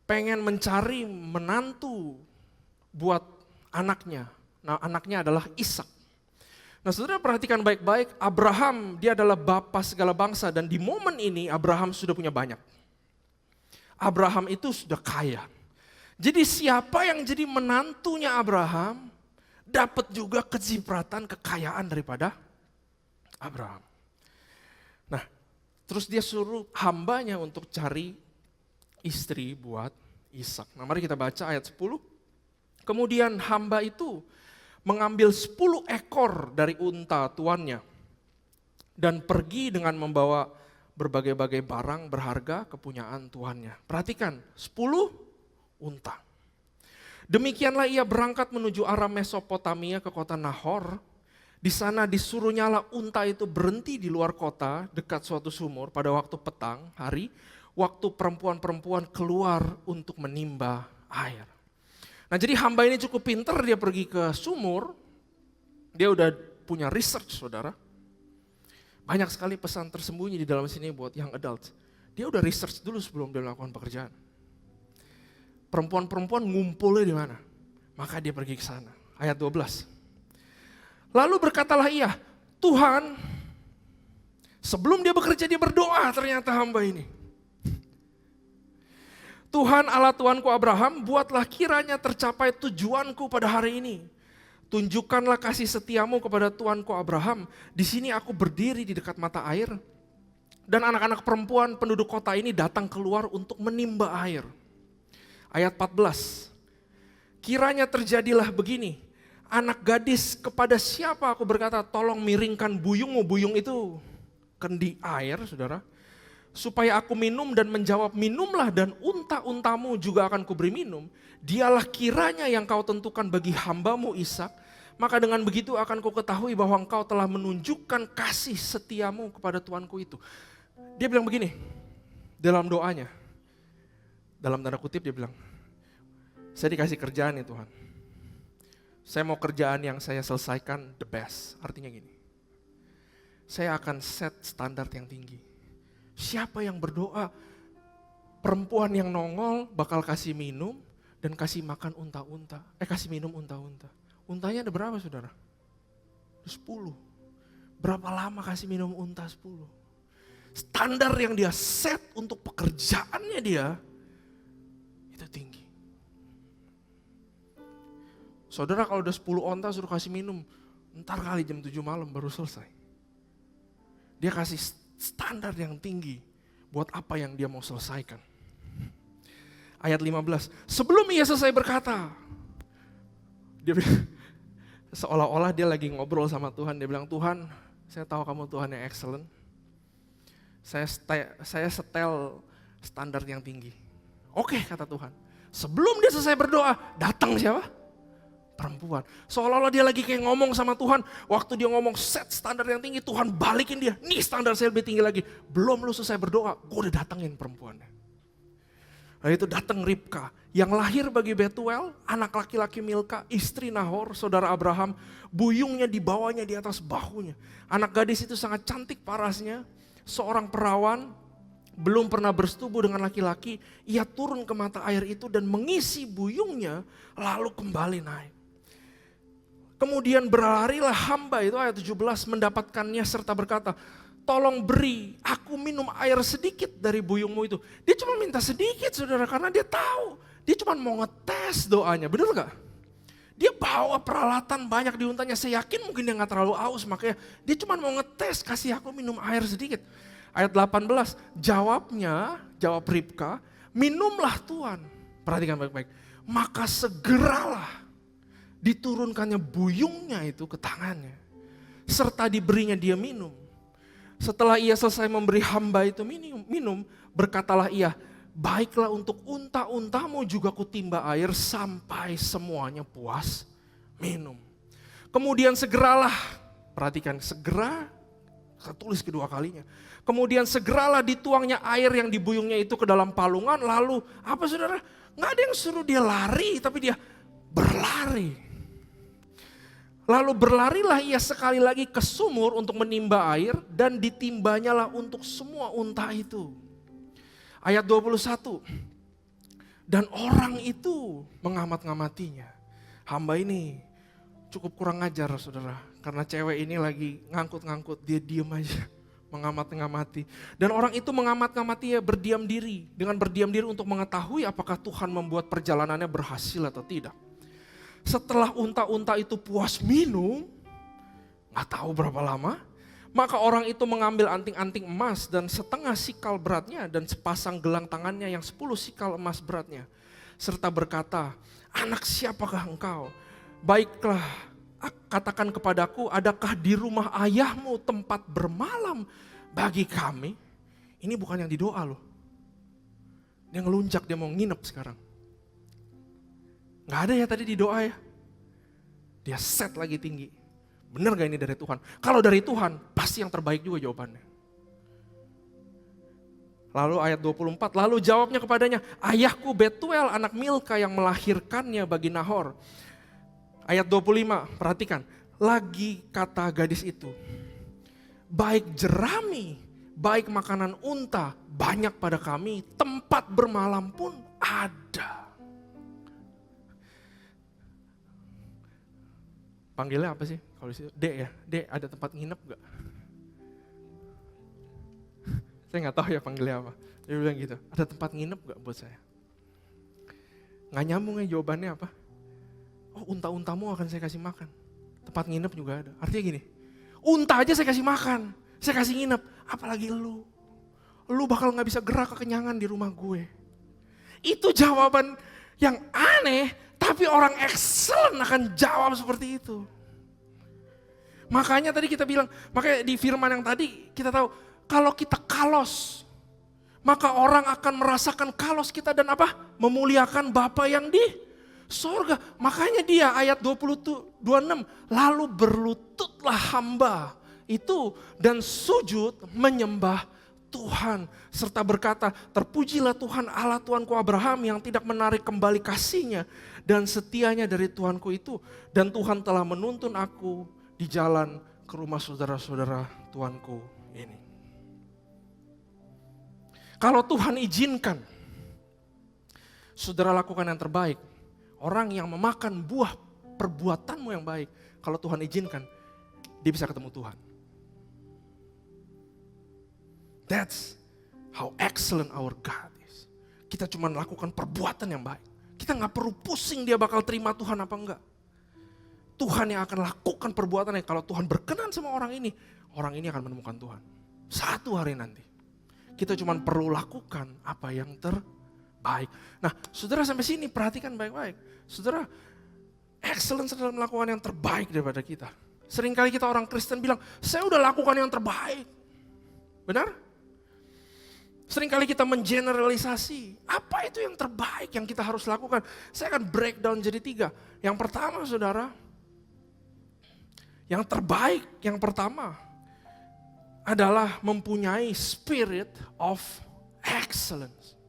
pengen mencari menantu buat anaknya. Nah, anaknya adalah Ishak. Nah, saudara perhatikan baik-baik, Abraham dia adalah bapa segala bangsa dan di momen ini Abraham sudah punya banyak. Abraham itu sudah kaya. Jadi siapa yang jadi menantunya Abraham dapat juga kecipratan kekayaan daripada Abraham. Nah, terus dia suruh hambanya untuk cari istri buat Ishak. Nah, mari kita baca ayat 10. Kemudian hamba itu mengambil 10 ekor dari unta tuannya dan pergi dengan membawa berbagai-bagai barang berharga kepunyaan tuannya. Perhatikan, 10 unta. Demikianlah ia berangkat menuju arah Mesopotamia ke kota Nahor. Di sana disuruh nyala unta itu berhenti di luar kota dekat suatu sumur pada waktu petang hari, waktu perempuan-perempuan keluar untuk menimba air. Nah, jadi hamba ini cukup pintar, dia pergi ke sumur, dia udah punya research, saudara. Banyak sekali pesan tersembunyi di dalam sini buat young adults. Dia udah research dulu sebelum dia melakukan pekerjaan. Perempuan-perempuan ngumpulnya di mana? Maka dia pergi ke sana. Ayat 12. Lalu berkatalah ia, Tuhan, sebelum dia bekerja dia berdoa ternyata hamba ini. Tuhan Allah Tuanku Abraham, buatlah kiranya tercapai tujuanku pada hari ini. Tunjukkanlah kasih setiamu kepada Tuanku Abraham. Di sini aku berdiri di dekat mata air. Dan anak-anak perempuan penduduk kota ini datang keluar untuk menimba air. Ayat 14. Kiranya terjadilah begini. Anak gadis kepada siapa aku berkata, tolong miringkan buyungmu. Buyung itu kendi air, saudara. Supaya aku minum dan menjawab, minumlah dan unta-untamu juga akan kuberi minum. Dialah kiranya yang kau tentukan bagi hambamu Ishak. Maka dengan begitu akan kau ketahui bahwa engkau telah menunjukkan kasih setiamu kepada tuanku itu. Dia bilang begini, dalam doanya. Dalam tanda kutip dia bilang, saya dikasih kerjaan nih Tuhan. Saya mau kerjaan yang saya selesaikan the best. Artinya gini, saya akan set standar yang tinggi. Siapa yang berdoa, perempuan yang nongol bakal kasih minum dan kasih makan unta-unta. Kasih minum unta-unta. Untanya ada berapa saudara? 10. Berapa lama kasih minum unta 10? Standar yang dia set untuk pekerjaannya dia, itu tinggi. Saudara kalau udah 10 onta suruh kasih minum, ntar kali jam 7 malam baru selesai. Dia kasih standar yang tinggi buat apa yang dia mau selesaikan. Ayat 15, sebelum ia selesai berkata, dia bilang, seolah-olah dia lagi ngobrol sama Tuhan, dia bilang, Tuhan saya tahu kamu Tuhan yang excellent, saya setel standar yang tinggi. Oke, kata Tuhan. Sebelum dia selesai berdoa, datang siapa? Perempuan. Seolah-olah dia lagi kayak ngomong sama Tuhan. Waktu dia ngomong set standar yang tinggi, Tuhan balikin dia. Nih standar saya lebih tinggi lagi. Belum lu selesai berdoa, gue udah datengin perempuannya. Lalu itu datang Ribka, yang lahir bagi Betuel, anak laki-laki Milka, istri Nahor, saudara Abraham. Buyungnya dibawanya di atas bahunya. Anak gadis itu sangat cantik parasnya. Seorang perawan, belum pernah bersetubuh dengan laki-laki. Ia turun ke mata air itu dan mengisi buyungnya, lalu kembali naik. Kemudian berlarilah hamba itu ayat 17 mendapatkannya serta berkata, tolong beri aku minum air sedikit dari buyungmu itu. Dia cuma minta sedikit saudara karena dia tahu. Dia cuma mau ngetes doanya, bener gak? Dia bawa peralatan banyak di untanya, saya yakin mungkin dia gak terlalu aus makanya dia cuma mau ngetes, kasih aku minum air sedikit. Ayat 18, jawab Ribka, minumlah Tuhan. Perhatikan baik-baik, maka segeralah diturunkannya buyungnya itu ke tangannya. serta diberinya dia minum. Setelah ia selesai memberi hamba itu minum, berkatalah ia, baiklah untuk unta-untamu juga kutimba air sampai semuanya puas minum. Kemudian segeralah, perhatikan, segera, saya tulis kedua kalinya. Kemudian segeralah dituangnya air yang dibuyungnya itu ke dalam palungan, lalu apa saudara? Nggak ada yang suruh dia lari, tapi dia berlari. Lalu berlarilah ia sekali lagi ke sumur untuk menimba air dan ditimbanyalah untuk semua unta itu. Ayat 21. Dan orang itu mengamat-ngamatinya. Hamba ini cukup kurang ajar saudara. Karena cewek ini lagi ngangkut-ngangkut, dia diam aja. Mengamat-ngamati. Dan orang itu mengamat-ngamati ya berdiam diri. Dengan berdiam diri untuk mengetahui apakah Tuhan membuat perjalanannya berhasil atau tidak. Setelah unta-unta itu puas minum, gak tahu berapa lama, maka orang itu mengambil anting-anting emas dan setengah sikal beratnya dan sepasang gelang tangannya yang 10 sikal emas beratnya. Serta berkata, anak siapakah engkau? Baiklah, katakan kepadaku, adakah di rumah ayahmu tempat bermalam bagi kami? Ini bukan yang didoa loh. Dia ngelunjak, dia mau nginep sekarang. Gak ada ya tadi di doa ya. Dia set lagi tinggi. Bener gak ini dari Tuhan? Kalau dari Tuhan, pasti yang terbaik juga jawabannya. Lalu ayat 24, lalu jawabnya kepadanya, ayahku Betuel anak Milka yang melahirkannya bagi Nahor. Ayat 25, perhatikan. Lagi kata gadis itu, baik jerami, baik makanan unta, banyak pada kami, tempat bermalam pun ada. Panggilnya apa sih? Kalau di situ, Dek ya, Dek ada tempat nginep gak? Saya gak tahu ya panggilnya apa. Dia bilang gitu, ada tempat nginep gak buat saya? Gak nyambung ya jawabannya apa? Oh unta-untamu akan saya kasih makan. Tempat nginep juga ada. Artinya gini, unta aja saya kasih makan, saya kasih nginep. Apalagi lu. Lu bakal gak bisa gerak kekenyangan di rumah gue. Itu jawaban yang aneh. Tapi orang excellent akan jawab seperti itu. Makanya tadi kita bilang, makanya di firman yang tadi kita tahu, kalau kita kalos, maka orang akan merasakan kalos kita dan apa? Memuliakan Bapa yang di sorga. Makanya dia ayat 26, lalu berlututlah hamba itu dan sujud menyembah Tuhan serta berkata, terpujilah Tuhan Allah Tuanku Abraham yang tidak menarik kembali kasihnya dan setianya dari Tuanku itu, dan Tuhan telah menuntun aku di jalan ke rumah saudara-saudara Tuanku ini. Kalau Tuhan izinkan saudara lakukan yang terbaik, orang yang memakan buah perbuatanmu yang baik, kalau Tuhan izinkan dia bisa ketemu Tuhan. That's how excellent our God is. Kita cuma lakukan perbuatan yang baik. Kita gak perlu pusing dia bakal terima Tuhan apa enggak. Tuhan yang akan lakukan perbuatannya. Kalau Tuhan berkenan sama orang ini akan menemukan Tuhan. Satu hari nanti. Kita cuma perlu lakukan apa yang terbaik. Nah, saudara sampai sini perhatikan baik-baik. Saudara, excellence dalam melakukan yang terbaik daripada kita. Seringkali kita orang Kristen bilang, saya udah lakukan yang terbaik. Benar? Seringkali kita mengeneralisasi, apa itu yang terbaik yang kita harus lakukan? Saya akan breakdown jadi 3. Yang pertama saudara, yang terbaik yang pertama adalah mempunyai spirit of excellence.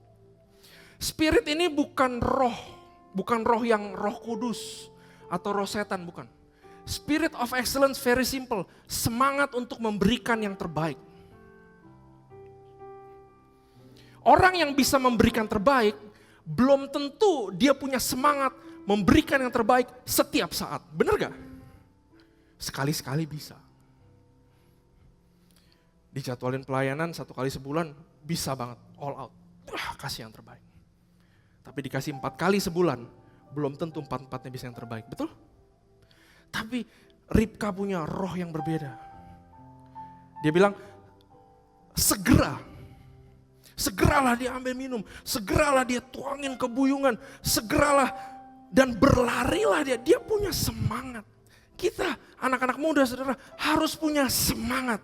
Spirit ini bukan roh yang roh kudus atau roh setan, bukan. Spirit of excellence very simple, semangat untuk memberikan yang terbaik. Orang yang bisa memberikan terbaik, belum tentu dia punya semangat memberikan yang terbaik setiap saat. Benar gak? Sekali-sekali bisa. Dijadwalin pelayanan 1 kali sebulan, bisa banget, all out. Kasih yang terbaik. Tapi dikasih 4 kali sebulan, belum tentu 4-4-nya bisa yang terbaik, betul? Tapi Ribka punya roh yang berbeda. Dia bilang, segeralah dia ambil minum, segeralah dia tuangin ke buyungan, segeralah dan berlarilah dia. Dia punya semangat. Kita anak-anak muda saudara harus punya semangat.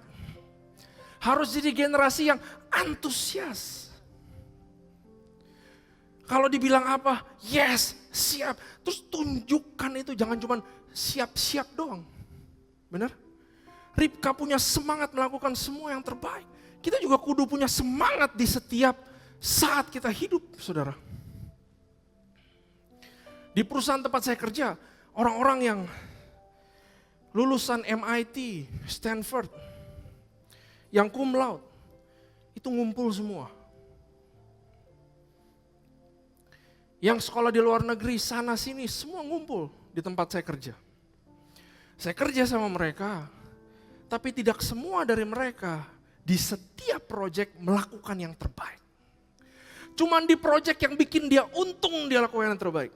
Harus jadi generasi yang antusias. Kalau dibilang apa, yes, siap. Terus tunjukkan itu, jangan cuma siap-siap doang. Benar? Ribka punya semangat melakukan semua yang terbaik. Kita juga kudu punya semangat di setiap saat kita hidup, saudara. Di perusahaan tempat saya kerja, orang-orang yang lulusan MIT, Stanford, yang cum laude, itu ngumpul semua. Yang sekolah di luar negeri, sana sini, semua ngumpul di tempat saya kerja. Saya kerja sama mereka, tapi tidak semua dari mereka di setiap proyek melakukan yang terbaik. Cuman di proyek yang bikin dia untung dia lakukan yang terbaik.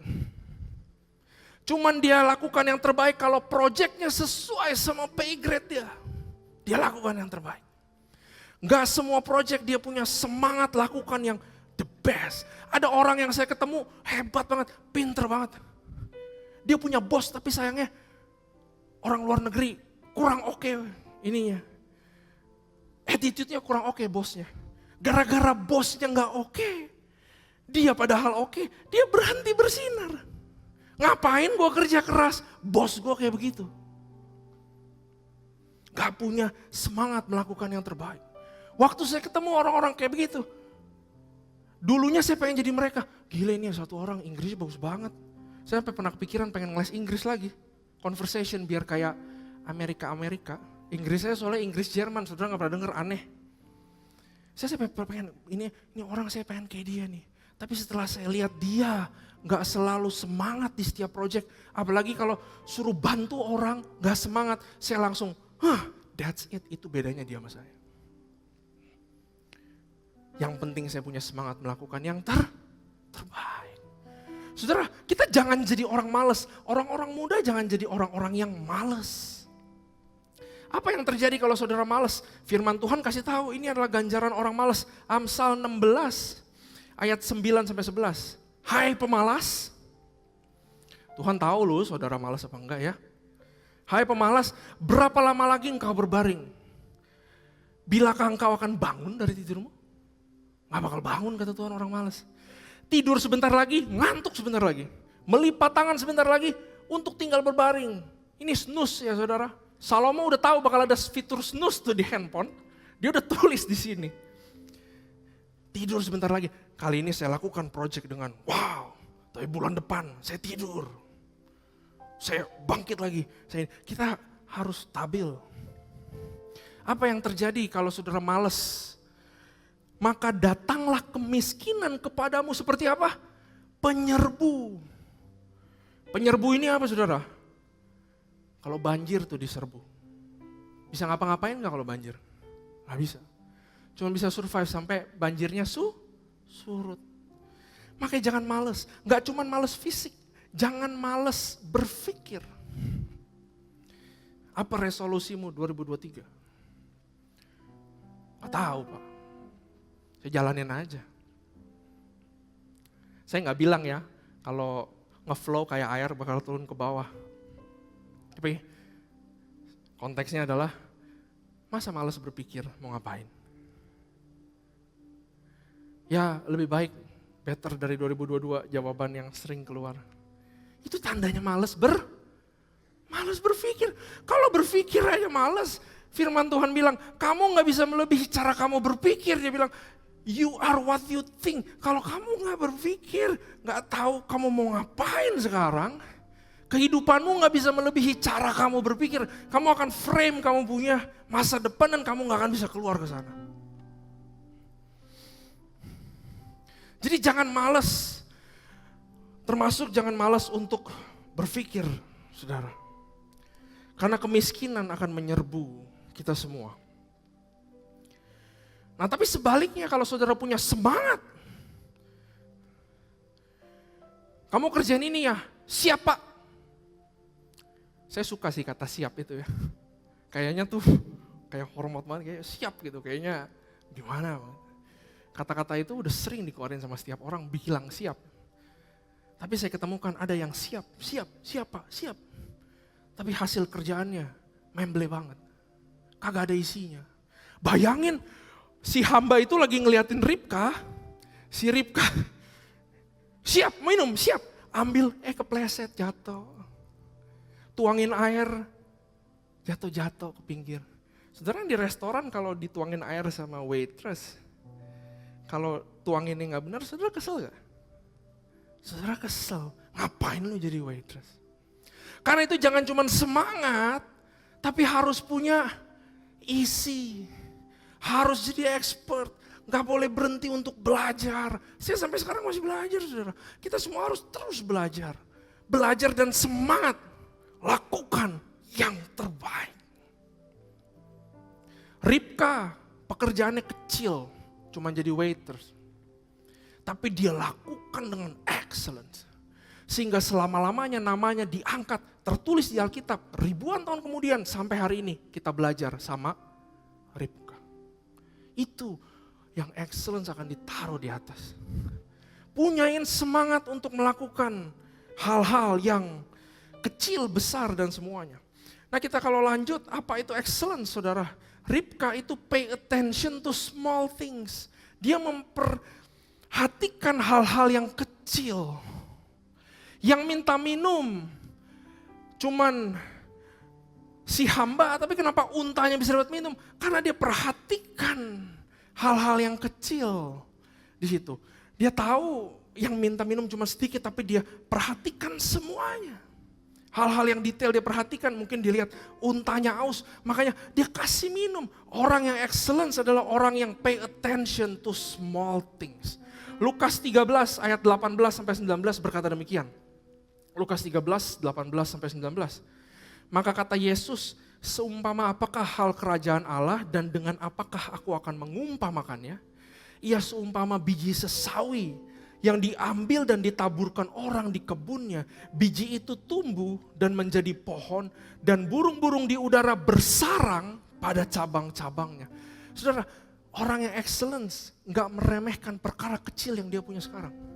Cuman dia lakukan yang terbaik kalau proyeknya sesuai sama pay grade dia. Dia lakukan yang terbaik. Gak semua proyek dia punya semangat lakukan yang the best. Ada orang yang saya ketemu hebat banget, pinter banget. Dia punya bos tapi sayangnya orang luar negeri kurang oke ininya. Attitude-nya kurang oke bosnya. Gara-gara bosnya gak oke, dia padahal oke, dia berhenti bersinar. Ngapain gue kerja keras, bos gue kayak begitu. Gak punya semangat melakukan yang terbaik. Waktu saya ketemu orang-orang kayak begitu, dulunya saya pengen jadi mereka. Gila ini satu orang Inggrisnya bagus banget. Saya sampai pernah kepikiran pengen les Inggris lagi. Conversation biar kayak Amerika-Amerika. Inggris saya soalnya Inggris Jerman, saudara gak pernah denger, aneh. Saya sampai pengen, ini orang saya pengen kayak dia nih. Tapi setelah saya lihat dia gak selalu semangat di setiap proyek. Apalagi kalau suruh bantu orang gak semangat. Saya langsung, that's it, itu bedanya dia sama saya. Yang penting saya punya semangat melakukan yang terbaik. Saudara, kita jangan jadi orang malas. Orang-orang muda jangan jadi orang-orang yang malas. Apa yang terjadi kalau saudara malas? Firman Tuhan kasih tahu ini adalah ganjaran orang malas. Amsal 16 ayat 9-11. Hai pemalas. Tuhan tahu loh saudara malas apa enggak ya. Hai pemalas, berapa lama lagi engkau berbaring? Bilakah engkau akan bangun dari tidurmu? Gak bakal bangun kata Tuhan orang malas. Tidur sebentar lagi, ngantuk sebentar lagi. Melipat tangan sebentar lagi untuk tinggal berbaring. Ini snooze ya saudara. Salomo udah tahu bakal ada fitur snooze tuh di handphone. Dia udah tulis di sini. Tidur sebentar lagi. Kali ini saya lakukan project dengan wow. Tapi bulan depan saya tidur. Saya bangkit lagi. Kita harus stabil. Apa yang terjadi kalau saudara malas? Maka datanglah kemiskinan kepadamu seperti apa? Penyerbu. Penyerbu ini apa saudara? Kalau banjir tuh diserbu. Bisa ngapa-ngapain gak kalau banjir? Gak bisa. Cuma bisa survive sampai banjirnya surut. Makanya jangan males. Gak cuma males fisik. Jangan males berpikir. Apa resolusimu 2023? Gak tahu Pak. Saya jalanin aja. Saya gak bilang ya, kalau ngeflow kayak air bakal turun ke bawah. Tapi konteksnya adalah, masa malas berpikir mau ngapain? Ya lebih baik, better dari 2022 jawaban yang sering keluar. Itu tandanya malas berpikir. Kalau berpikir aja malas, firman Tuhan bilang, kamu gak bisa melebihi cara kamu berpikir. Dia bilang, you are what you think. Kalau kamu gak berpikir, gak tahu kamu mau ngapain sekarang, kehidupanmu gak bisa melebihi cara kamu berpikir. Kamu akan frame kamu punya masa depan dan kamu gak akan bisa keluar ke sana. Jadi jangan malas, termasuk jangan malas untuk berpikir, saudara. Karena kemiskinan akan menyerbu kita semua. Nah tapi sebaliknya kalau saudara punya semangat, kamu kerjaan ini ya, siap Pak. Saya suka sih kata siap itu ya. Kayaknya tuh kayak hormat banget, kayak siap gitu, kayaknya gimana. Kata-kata itu udah sering dikeluarin sama setiap orang bilang siap. Tapi saya ketemukan ada yang siap Pak, siap. tapi hasil kerjaannya memble banget. Kagak ada isinya. Bayangin si hamba itu lagi ngeliatin Ribka, si Ribka siap minum, siap ambil, kepleset jatuh. Tuangin air, jatuh ke pinggir. Saudara di restoran kalau dituangin air sama waitress, kalau tuanginnya gak benar, saudara kesel gak? Saudara kesel, ngapain lu jadi waitress? Karena itu jangan cuma semangat, tapi harus punya isi. Harus jadi expert, gak boleh berhenti untuk belajar. Saya sampai sekarang masih belajar, saudara. Kita semua harus terus belajar. Belajar dan semangat, lakukan yang terbaik. Ribka pekerjaannya kecil, cuma jadi waiters. Tapi dia lakukan dengan excellence. Sehingga selama-lamanya namanya diangkat, tertulis di Alkitab. Ribuan tahun kemudian sampai hari ini kita belajar sama Ribka. Itu yang excellence akan ditaruh di atas. Punyain semangat untuk melakukan hal-hal yang kecil, besar dan semuanya. Nah kita kalau lanjut, apa itu excellence saudara? Ribka itu pay attention to small things. Dia memperhatikan hal-hal yang kecil. Yang minta minum cuman si hamba, tapi kenapa untanya bisa dapat minum? Karena dia perhatikan hal-hal yang kecil di situ. Dia tahu yang minta minum cuma sedikit, tapi dia perhatikan semuanya. Hal-hal yang detail dia perhatikan, mungkin dilihat untanya aus, makanya dia kasih minum. Orang yang excellence adalah orang yang pay attention to small things. Lukas 13 ayat 18 sampai 19 berkata demikian. Lukas 13, 18 sampai 19. Maka kata Yesus, seumpama apakah hal kerajaan Allah dan dengan apakah aku akan mengumpamakannya? Ia seumpama biji sesawi yang diambil dan ditaburkan orang di kebunnya. Biji itu tumbuh dan menjadi pohon dan burung-burung di udara bersarang pada cabang-cabangnya. Saudara, orang yang excellence gak meremehkan perkara kecil yang dia punya sekarang.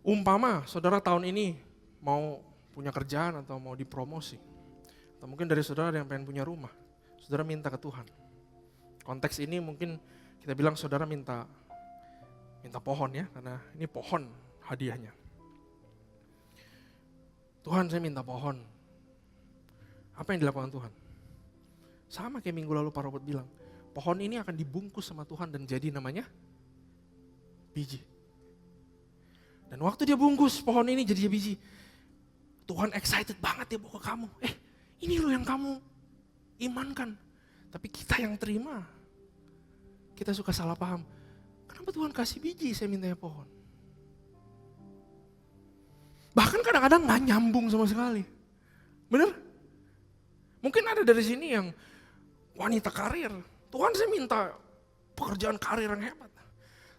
Umpama saudara tahun ini mau punya kerjaan atau mau dipromosi. Atau mungkin dari saudara ada yang pengen punya rumah. Saudara minta ke Tuhan. Konteks ini mungkin kita bilang saudara minta pohon ya, karena ini pohon hadiahnya. Tuhan saya minta pohon. Apa yang dilakukan Tuhan? Sama kayak minggu lalu Pak Robert bilang, pohon ini akan dibungkus sama Tuhan dan jadi namanya biji. Dan waktu dia bungkus pohon ini jadi biji, Tuhan excited banget dia bawa ke kamu. Ini loh yang kamu imankan. Tapi kita yang terima, kita suka salah paham. Kenapa Tuhan kasih biji saya mintanya pohon? Bahkan kadang-kadang gak nyambung sama sekali. Bener? Mungkin ada dari sini yang wanita karir. Tuhan saya minta pekerjaan karir yang hebat.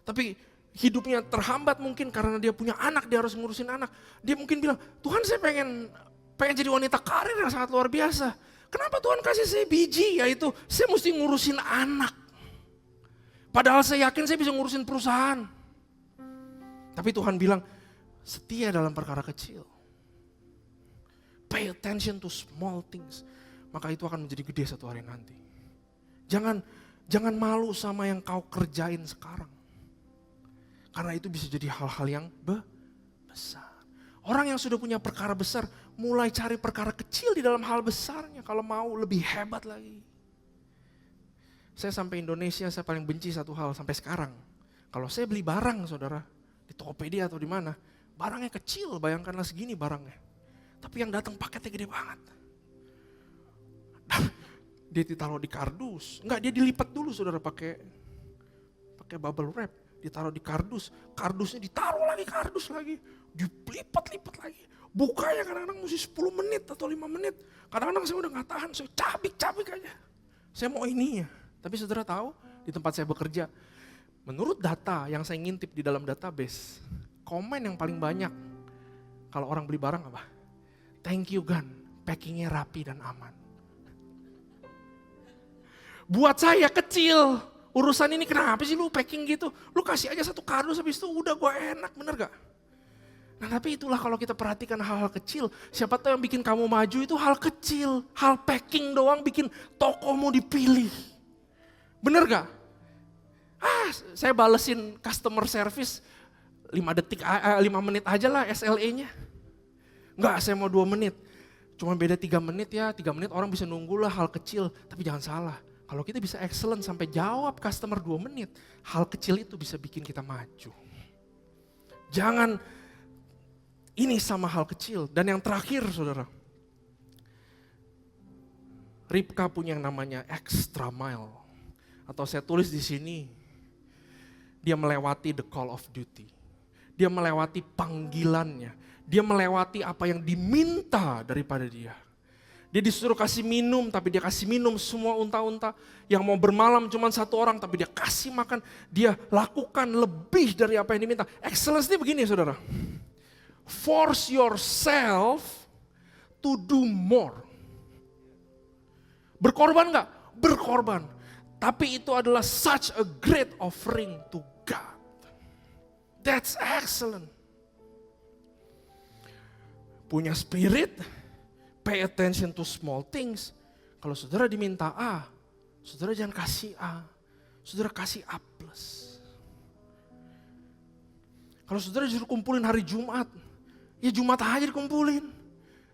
Tapi hidupnya terhambat mungkin karena dia punya anak, dia harus ngurusin anak. Dia mungkin bilang, Tuhan saya pengen jadi wanita karir yang sangat luar biasa. Kenapa Tuhan kasih saya biji? Yaitu saya mesti ngurusin anak. Padahal saya yakin saya bisa ngurusin perusahaan. Tapi Tuhan bilang, setia dalam perkara kecil. Pay attention to small things. Maka itu akan menjadi gede satu hari nanti. Jangan malu sama yang kau kerjain sekarang. Karena itu bisa jadi hal-hal yang besar. Orang yang sudah punya perkara besar, mulai cari perkara kecil di dalam hal besarnya. Kalau mau lebih hebat lagi. Saya sampai Indonesia, saya paling benci satu hal sampai sekarang. Kalau saya beli barang saudara, di Tokopedia atau di mana, barangnya kecil, bayangkanlah segini barangnya. Tapi yang datang paketnya gede banget. Dia ditaruh di kardus, enggak dia dilipat dulu saudara pakai bubble wrap. Ditaruh di kardus, kardusnya ditaruh lagi kardus lagi, dilipat-lipat lagi. Bukanya kadang-kadang mesti 10 menit atau 5 menit. Kadang-kadang saya udah gak tahan, saya cabik-cabik aja. Saya mau ininya. Tapi saudara tahu, di tempat saya bekerja, menurut data yang saya ngintip di dalam database, komen yang paling banyak kalau orang beli barang apa? Thank you Gan, packingnya rapi dan aman. Buat saya kecil, urusan ini kenapa sih lu packing gitu? Lu kasih aja satu kardus habis itu udah gue enak, bener gak? Nah tapi itulah kalau kita perhatikan hal-hal kecil, siapa tahu yang bikin kamu maju itu hal kecil, hal packing doang bikin tokomu dipilih. Bener gak? Saya balesin customer service 5 menit aja lah SLA-nya. Enggak, saya mau 2 menit. Cuma beda 3 menit ya, 3 menit orang bisa nunggu lah hal kecil. Tapi jangan salah, kalau kita bisa excellent sampai jawab customer 2 menit, hal kecil itu bisa bikin kita maju. Jangan ini sama hal kecil. Dan yang terakhir saudara, Ribka punya yang namanya extra mile. Atau saya tulis di sini, dia melewati the call of duty. Dia melewati panggilannya. Dia melewati apa yang diminta daripada dia. Dia disuruh kasih minum, tapi dia kasih minum semua unta-unta. Yang mau bermalam cuma 1 orang, tapi dia kasih makan. Dia lakukan lebih dari apa yang diminta. Excellence ini begini saudara. Force yourself to do more. Berkorban gak? Berkorban. Tapi itu adalah such a great offering to God. That's excellent. Punya spirit, pay attention to small things. Kalau saudara diminta A, saudara jangan kasih A. Saudara kasih A+. Kalau saudara disuruh kumpulin hari Jumat, ya Jumat aja dikumpulin.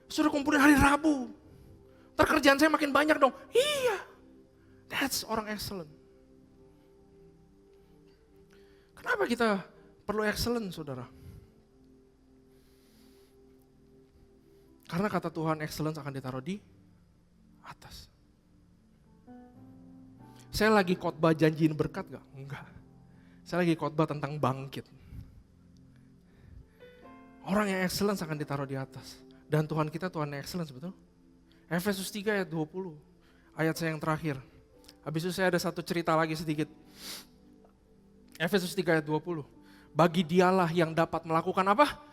Saudara kumpulin hari Rabu. Ntar kerjaan saya makin banyak dong. Iya, that's orang excellent. Kenapa kita perlu excellent saudara? Karena kata Tuhan excellence akan ditaruh di atas. Saya lagi khotbah janjiin berkat gak? Enggak. Saya lagi khotbah tentang bangkit. Orang yang excellence akan ditaruh di atas. Dan Tuhan kita Tuhan yang excellence, betul? Efesus 3 ayat 20. Ayat saya yang terakhir. Habis itu saya ada satu cerita lagi sedikit. Efesus 3 ayat 20. Bagi dialah yang dapat melakukan apa?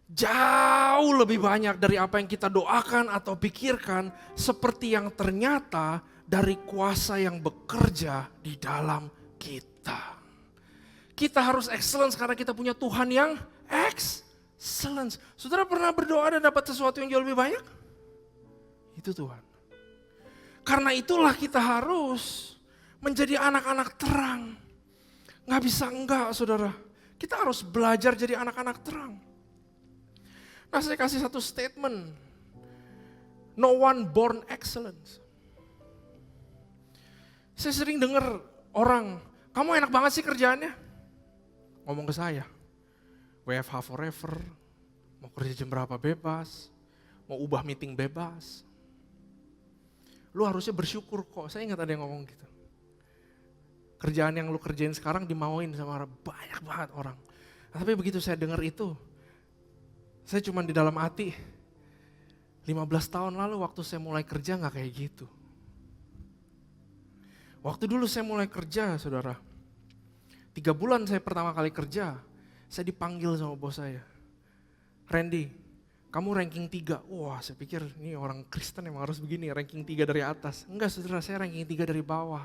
Jauh lebih banyak dari apa yang kita doakan atau pikirkan. Seperti yang ternyata dari kuasa yang bekerja di dalam kita. Kita harus excellence karena kita punya Tuhan yang excellence. Saudara pernah berdoa dan dapat sesuatu yang jauh lebih banyak? Itu Tuhan. Karena itulah kita harus menjadi anak-anak terang. Gak bisa enggak saudara. Kita harus belajar jadi anak-anak terang. Nah saya kasih satu statement. No one born excellence. Saya sering dengar orang, kamu enak banget sih kerjaannya. Ngomong ke saya, WFH forever, mau kerja jam berapa bebas, mau ubah meeting bebas. Lu harusnya bersyukur kok, saya ingat ada yang ngomong gitu. Kerjaan yang lu kerjain sekarang dimauin sama banyak banget orang. Nah, tapi begitu saya dengar itu, saya cuma di dalam hati, 15 tahun lalu waktu saya mulai kerja gak kayak gitu. Waktu dulu saya mulai kerja saudara, 3 bulan saya pertama kali kerja, saya dipanggil sama bos saya. Randy, kamu ranking 3. Wah saya pikir ini orang Kristen emang harus begini, ranking 3 dari atas. Enggak saudara, saya ranking 3 dari bawah.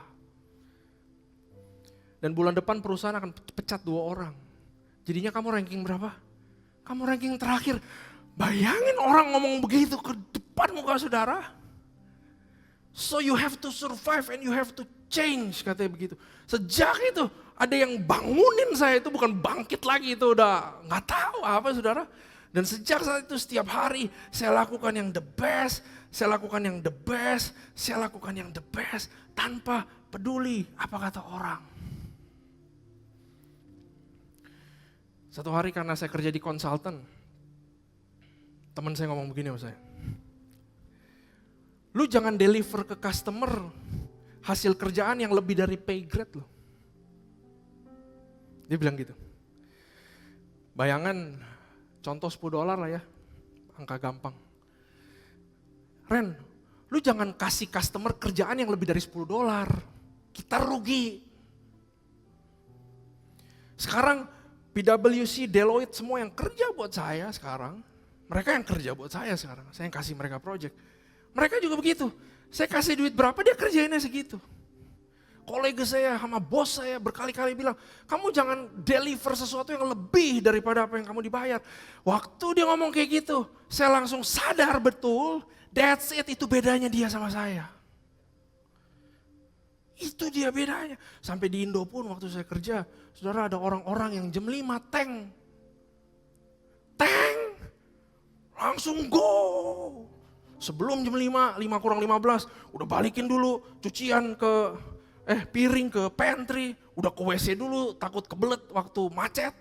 Dan bulan depan perusahaan akan pecat 2 orang. Jadinya kamu ranking berapa? Kamu ranking terakhir. Bayangin orang ngomong begitu ke depan muka saudara. So you have to survive and you have to change, katanya begitu. Sejak itu ada yang bangunin saya, itu bukan bangkit lagi, itu udah gak tahu apa saudara. Dan sejak saat itu setiap hari saya lakukan yang the best, saya lakukan yang the best, saya lakukan yang the best. Tanpa peduli apa kata orang. Satu hari karena saya kerja di konsultan, teman saya ngomong begini sama saya. Lu jangan deliver ke customer hasil kerjaan yang lebih dari pay grade lo. Dia bilang gitu. Bayangan contoh $10 lah ya, angka gampang. Ren, lu jangan kasih customer kerjaan yang lebih dari $10. Kita rugi. Sekarang PwC, Deloitte, semua yang kerja buat saya sekarang, mereka yang kerja buat saya sekarang, saya yang kasih mereka project. Mereka juga begitu, saya kasih duit berapa dia kerjainnya segitu. kolega saya, sama bos saya berkali-kali bilang, kamu jangan deliver sesuatu yang lebih daripada apa yang kamu dibayar. Waktu dia ngomong kayak gitu, saya langsung sadar betul, that's it, itu bedanya dia sama saya. Itu dia bedanya. Sampai di Indo pun waktu saya kerja, saudara, ada orang-orang yang jam 5 tank, langsung go. Sebelum jam 5 kurang 15, udah balikin dulu cucian piring ke pantry, udah ke WC dulu, takut kebelet waktu macet.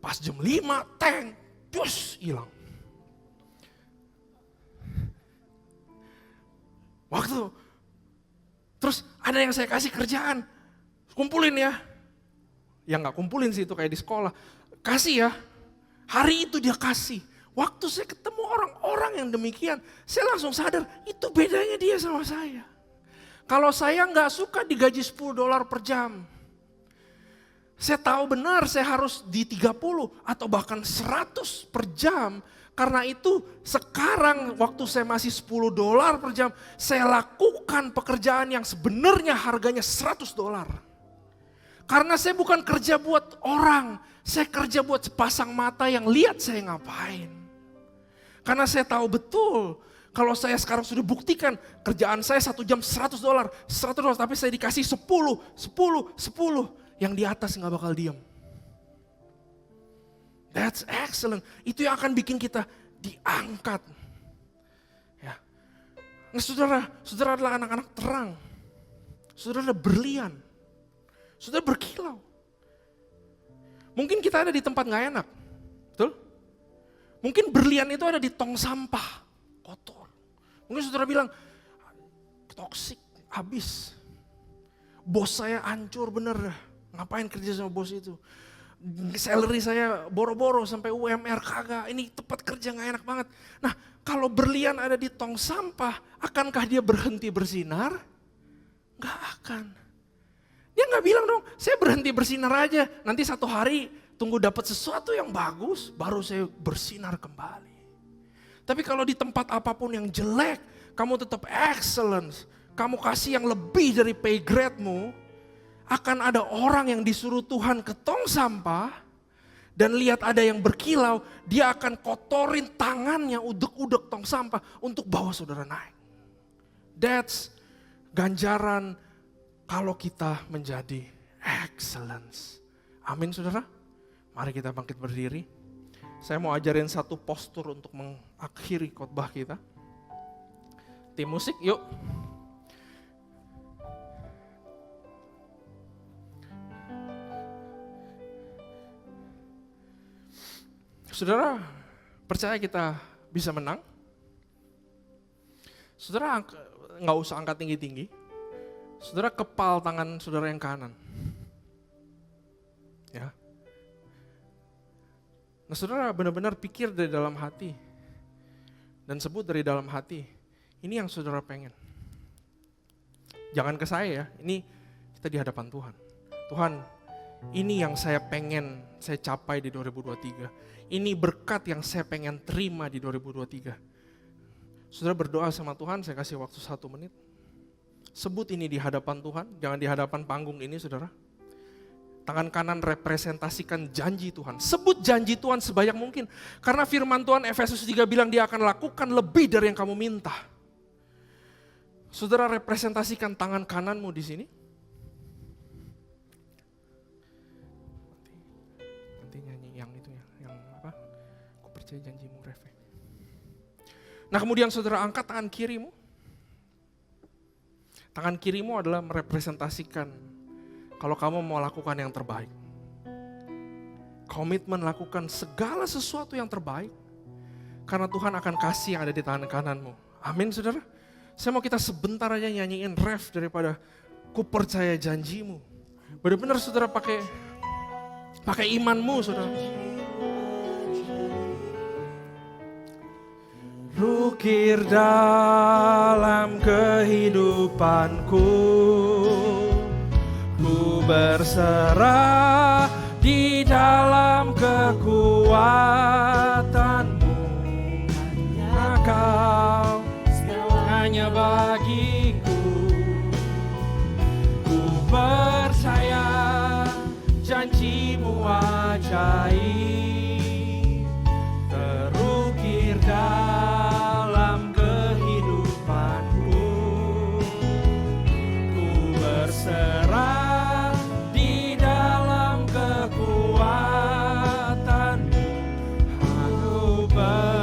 Pas jam 5, cus, hilang. Terus ada yang saya kasih kerjaan, kumpulin ya. Ya nggak kumpulin sih, itu kayak di sekolah. Kasih ya, hari itu dia kasih. Waktu saya ketemu orang-orang yang demikian, saya langsung sadar itu bedanya dia sama saya. Kalau saya nggak suka digaji $10 per jam, saya tahu benar saya harus di 30 atau bahkan 100 per jam. Karena itu sekarang waktu saya masih $10 per jam, saya lakukan pekerjaan yang sebenarnya harganya $100. Karena saya bukan kerja buat orang, saya kerja buat sepasang mata yang lihat saya ngapain. Karena saya tahu betul, kalau saya sekarang sudah buktikan kerjaan saya 1 jam $100, tapi saya dikasih 10, yang di atas nggak bakal diam. That's excellent. Itu yang akan bikin kita diangkat. Ya. Nah, saudara adalah anak-anak terang. Saudara adalah berlian. Saudara berkilau. Mungkin kita ada di tempat gak enak. Betul? Mungkin berlian itu ada di tong sampah. Kotor. Mungkin saudara bilang, toksik, habis. Bos saya hancur bener. Ngapain kerja sama bos itu? Salary saya boro-boro sampai UMR kagak, ini tempat kerja gak enak banget. Nah, kalau berlian ada di tong sampah, akankah dia berhenti bersinar? Gak akan. Dia gak bilang dong, saya berhenti bersinar aja, nanti satu hari tunggu dapat sesuatu yang bagus, baru saya bersinar kembali. Tapi kalau di tempat apapun yang jelek, kamu tetap excellence, kamu kasih yang lebih dari pay grade-mu, akan ada orang yang disuruh Tuhan ke tong sampah dan lihat ada yang berkilau, dia akan kotorin tangannya, udek-udek tong sampah untuk bawa saudara naik. That's ganjaran kalau kita menjadi excellence. Amin saudara. Mari kita bangkit berdiri. Saya mau ajarin satu postur untuk mengakhiri khotbah kita. Tim musik yuk. Saudara, percaya kita bisa menang? Saudara nggak usah angkat tinggi-tinggi. Saudara kepal tangan saudara yang kanan. Ya. Nah saudara benar-benar pikir dari dalam hati. Dan sebut dari dalam hati. Ini yang saudara pengen. Jangan ke saya ya, ini kita di hadapan Tuhan. Tuhan, ini yang saya pengen saya capai di 2023. Ini berkat yang saya pengen terima di 2023. Saudara berdoa sama Tuhan, saya kasih waktu 1 menit. Sebut ini di hadapan Tuhan, jangan di hadapan panggung ini saudara. Tangan kanan representasikan janji Tuhan. Sebut janji Tuhan sebanyak mungkin. Karena firman Tuhan Efesus 3 bilang dia akan lakukan lebih dari yang kamu minta. Saudara representasikan tangan kananmu di sini. Percaya janjimu, Refe. Nah kemudian saudara angkat tangan kirimu. Tangan kirimu adalah merepresentasikan kalau kamu mau lakukan yang terbaik. Komitmen lakukan segala sesuatu yang terbaik. Karena Tuhan akan kasih yang ada di tangan kananmu. Amin saudara. Saya mau kita sebentar aja nyanyiin ref daripada ku percaya janjimu. Benar-benar saudara pakai imanmu saudara. Ukir dalam kehidupanku, ku berserah di dalam kekuatanmu. Kau hanya bagiku, ku percaya janjimu ajaib, terukir dalam kehidupanku. Ku berserah di dalam kekuatanmu, aku percaya.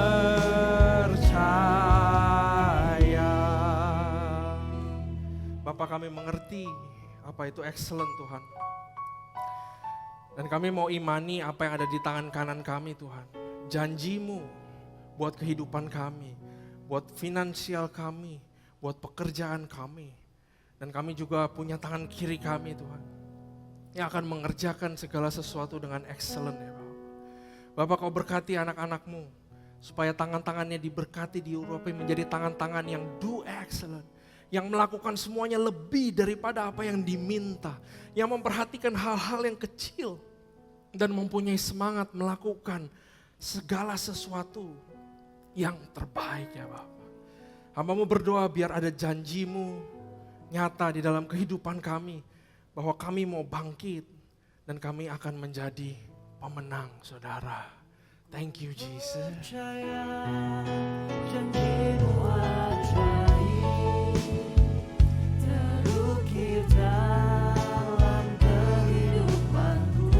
Bapa, kami mengerti apa itu excellent Tuhan. Dan kami mau imani apa yang ada di tangan kanan kami Tuhan. Janjimu buat kehidupan kami, buat finansial kami, buat pekerjaan kami. Dan kami juga punya tangan kiri kami Tuhan, yang akan mengerjakan segala sesuatu dengan excellent ya Bapak. Bapak, Kau berkati anak-anak-Mu, supaya tangan-tangannya diberkati, diurapi menjadi tangan-tangan yang do excellent. Yang melakukan semuanya lebih daripada apa yang diminta. Yang memperhatikan hal-hal yang kecil. Dan mempunyai semangat melakukan segala sesuatu yang terbaik ya Bapak. Hamba-Mu berdoa biar ada janji-Mu nyata di dalam kehidupan kami. Bahwa kami mau bangkit dan kami akan menjadi pemenang Saudara. Thank you Jesus. Percaya janjimu ajaib, terukir dalam kehidupanku.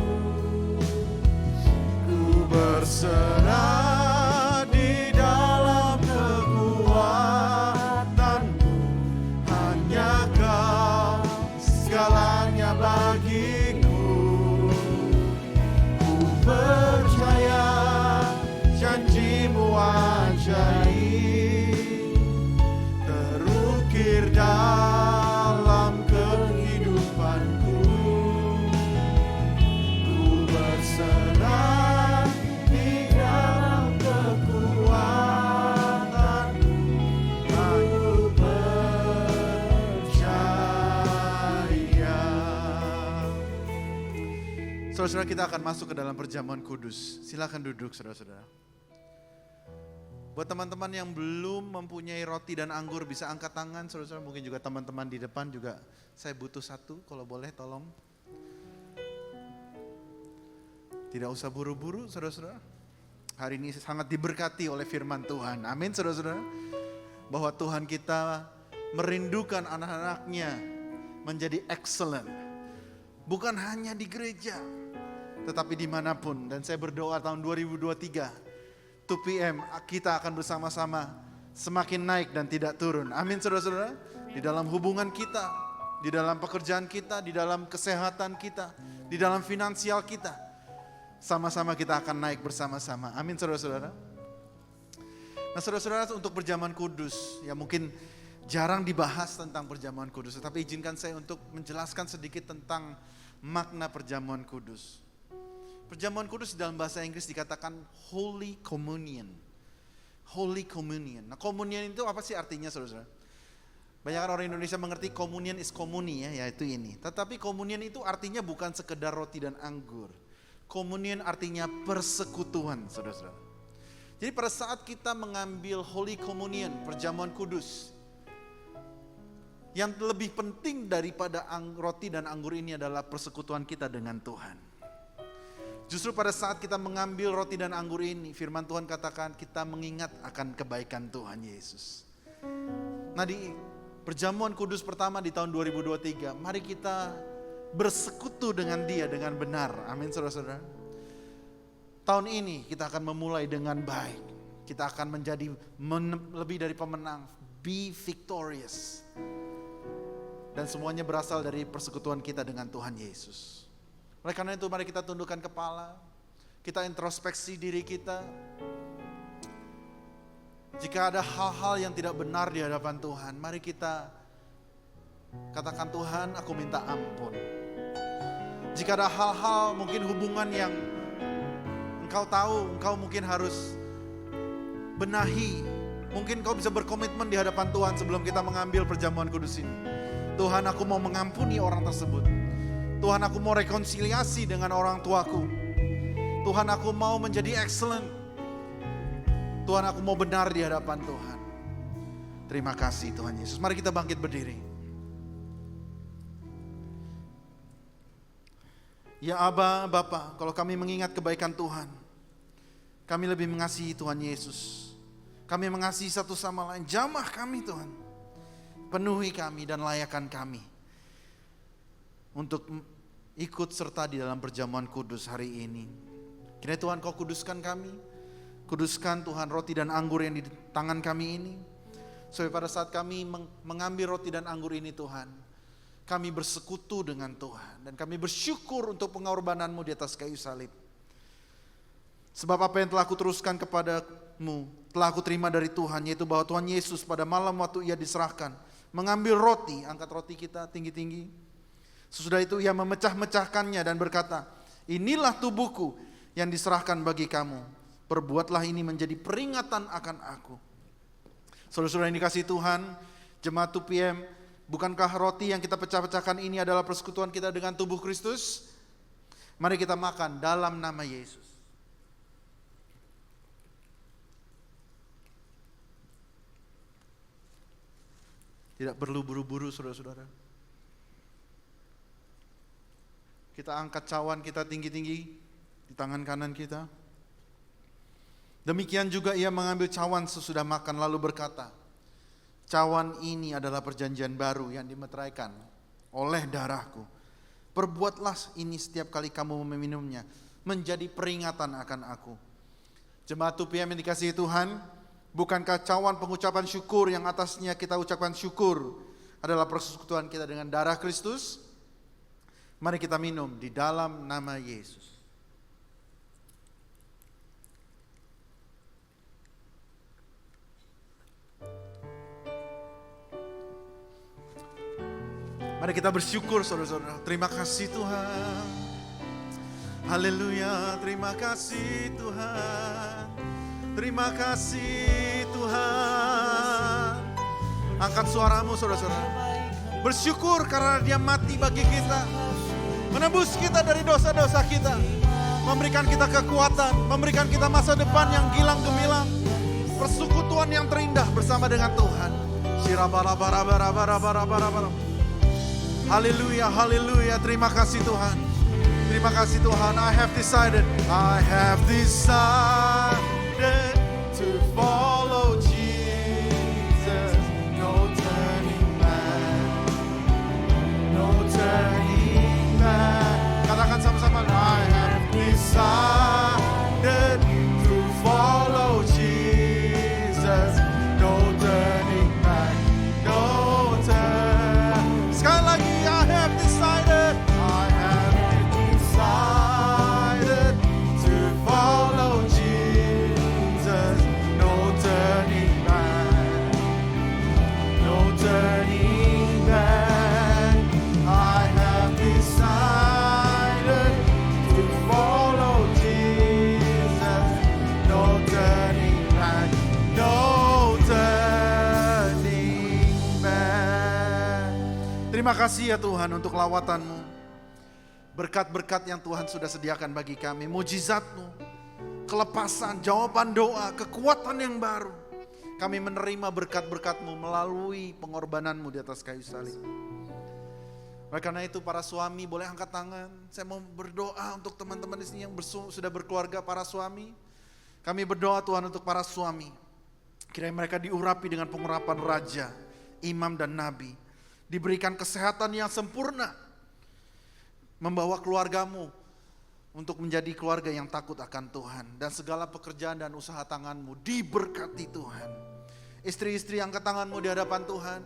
Ku berserah di dalam kekuatanmu, hanya Kau segalanya bagiku. Ku percaya janjimu ajaib, terukir dalam kehidupanku. Ku berserah di dalam kekuatanmu, aku percaya. Saudara-saudara, kita akan masuk ke dalam perjamuan kudus. Silakan duduk saudara-saudara. Buat teman-teman yang belum mempunyai roti dan anggur bisa angkat tangan, saudara-saudara. Mungkin juga teman-teman di depan juga, saya butuh satu, kalau boleh tolong. Tidak usah buru-buru saudara-saudara. Hari ini sangat diberkati oleh firman Tuhan. Amin saudara-saudara. Bahwa Tuhan kita merindukan anak-anaknya menjadi excellent. Bukan hanya di gereja, tetapi dimanapun. Dan saya berdoa tahun 2023, 2 PM kita akan bersama-sama semakin naik dan tidak turun. Amin saudara-saudara. Di dalam hubungan kita, di dalam pekerjaan kita, di dalam kesehatan kita, di dalam finansial kita. Sama-sama kita akan naik bersama-sama. Amin saudara-saudara. Nah saudara-saudara, untuk perjamuan kudus, ya mungkin jarang dibahas tentang perjamuan kudus. Tetapi izinkan saya untuk menjelaskan sedikit tentang makna perjamuan kudus. Perjamuan kudus dalam bahasa Inggris dikatakan Holy Communion. Holy Communion. Nah communion itu apa sih artinya saudara-saudara? Banyak orang Indonesia mengerti communion is komuni ya, yaitu ini. Tetapi communion itu artinya bukan sekedar roti dan anggur. Communion artinya persekutuan saudara-saudara. Jadi pada saat kita mengambil Holy Communion, perjamuan kudus, yang lebih penting daripada roti dan anggur ini adalah persekutuan kita dengan Tuhan. Justru pada saat kita mengambil roti dan anggur ini, firman Tuhan katakan kita mengingat akan kebaikan Tuhan Yesus. Nah di perjamuan kudus pertama di tahun 2023, mari kita bersekutu dengan Dia dengan benar. Amin saudara-saudara. Tahun ini kita akan memulai dengan baik. Kita akan menjadi lebih dari pemenang. Be victorious. Dan semuanya berasal dari persekutuan kita dengan Tuhan Yesus. Oleh karena itu mari kita tundukkan kepala, kita introspeksi diri kita. Jika ada hal-hal yang tidak benar di hadapan Tuhan, mari kita katakan, Tuhan aku minta ampun. Jika ada hal-hal mungkin hubungan yang engkau tahu, engkau mungkin harus benahi. Mungkin engkau bisa berkomitmen di hadapan Tuhan sebelum kita mengambil perjamuan kudus ini. Tuhan aku mau mengampuni orang tersebut. Tuhan aku mau rekonsiliasi dengan orang tuaku. Tuhan aku mau menjadi excellent. Tuhan aku mau benar di hadapan Tuhan. Terima kasih Tuhan Yesus. Mari kita bangkit berdiri. Ya Aba, Bapa, kalau kami mengingat kebaikan Tuhan, kami lebih mengasihi Tuhan Yesus. Kami mengasihi satu sama lain. Jamah kami Tuhan. Penuhi kami dan layakkan kami untuk ikut serta di dalam perjamuan kudus hari ini. Kiranya Tuhan Kau kuduskan kami. Kuduskan Tuhan roti dan anggur yang di tangan kami ini. Supaya pada saat kami mengambil roti dan anggur ini Tuhan, kami bersekutu dengan Tuhan. Dan kami bersyukur untuk pengorbanan-Mu di atas kayu salib. Sebab apa yang telah kuteruskan kepadamu, telah aku terima dari Tuhan, yaitu bahwa Tuhan Yesus pada malam waktu Ia diserahkan, mengambil roti, angkat roti kita tinggi-tinggi. Sesudah itu Ia memecah-mecahkannya dan berkata, inilah tubuhku yang diserahkan bagi kamu. Perbuatlah ini menjadi peringatan akan aku. Saudara-saudara yang dikasihi Tuhan, jemaat 2PM, bukankah roti yang kita pecah-pecahkan ini adalah persekutuan kita dengan tubuh Kristus? Mari kita makan dalam nama Yesus. Tidak perlu buru-buru saudara-saudara. Kita angkat cawan kita tinggi-tinggi di tangan kanan kita. Demikian juga Ia mengambil cawan sesudah makan lalu berkata, cawan ini adalah perjanjian baru yang dimeteraikan oleh darahku. Perbuatlah ini setiap kali kamu meminumnya, menjadi peringatan akan aku. Jemaat 2PM yang dikasihi Tuhan, bukankah cawan pengucapan syukur yang atasnya kita ucapkan syukur adalah persekutuan kita dengan darah Kristus? Mari kita minum di dalam nama Yesus. Mari kita bersyukur saudara-saudara. Terima kasih Tuhan. Haleluya. Terima kasih Tuhan. Terima kasih Tuhan. Angkat suaramu saudara-saudara. Bersyukur karena Dia mati bagi kita. Menebus kita dari dosa-dosa kita. Memberikan kita kekuatan. Memberikan kita masa depan yang gilang gemilang. Persekutuan yang terindah bersama dengan Tuhan. Shirabarabarabarabarabarabarabara. Haleluya, haleluya. Terima kasih Tuhan. Terima kasih Tuhan. I have decided to follow Jesus. No turning back. No turning back. Katakan sama-sama. I have decided to follow Jesus. No turning back. No turning. Sekali lagi. I have decided to follow Jesus. No turning back. No turning back. I have decided to follow Jesus. No turning back. No turning back. Terima kasih ya Tuhan untuk lawatan-Mu. Berkat-berkat yang Tuhan sudah sediakan bagi kami. Mujizat-Mu, kelepasan, jawaban doa, kekuatan yang baru. Kami menerima berkat-berkat-Mu melalui pengorbanan-Mu di atas kayu salib. Oleh karena itu para suami boleh angkat tangan. Saya mau berdoa untuk teman-teman di sini yang sudah berkeluarga, para suami. Kami berdoa Tuhan untuk para suami. Kiranya mereka diurapi dengan pengurapan raja, imam dan nabi. Diberikan kesehatan yang sempurna. Membawa keluargamu untuk menjadi keluarga yang takut akan Tuhan. Dan segala pekerjaan dan usaha tanganmu diberkati Tuhan. Istri-istri angkat tanganmu di hadapan Tuhan.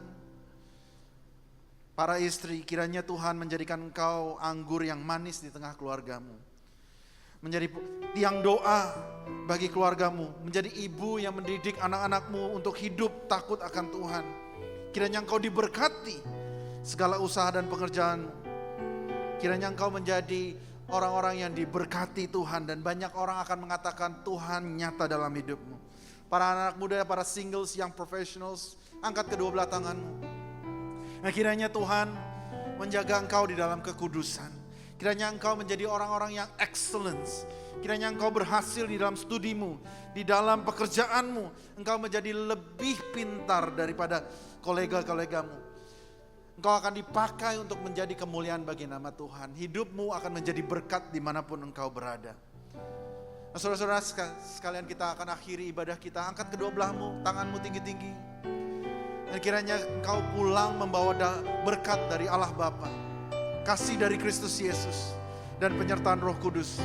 Para istri, kiranya Tuhan menjadikan engkau anggur yang manis di tengah keluargamu. Menjadi tiang doa bagi keluargamu. Menjadi ibu yang mendidik anak-anakmu untuk hidup takut akan Tuhan. Kiranya engkau diberkati segala usaha dan pekerjaanmu. Kiranya engkau menjadi orang-orang yang diberkati Tuhan. Dan banyak orang akan mengatakan Tuhan nyata dalam hidupmu. Para anak muda, para singles, yang professionals, angkat kedua belah tanganmu. Nah, kiranya Tuhan menjaga engkau di dalam kekudusan. Kiranya engkau menjadi orang-orang yang excellence. Kiranya engkau berhasil di dalam studimu, di dalam pekerjaanmu. Engkau menjadi lebih pintar daripada kolega-kolegamu. Engkau akan dipakai untuk menjadi kemuliaan bagi nama Tuhan. Hidupmu akan menjadi berkat dimanapun engkau berada. Nah, saudara-saudara sekalian, kita akan akhiri ibadah kita. Angkat kedua belahmu, tanganmu tinggi-tinggi. Dan kiranya engkau pulang membawa berkat dari Allah Bapa, kasih dari Kristus Yesus, dan penyertaan Roh Kudus.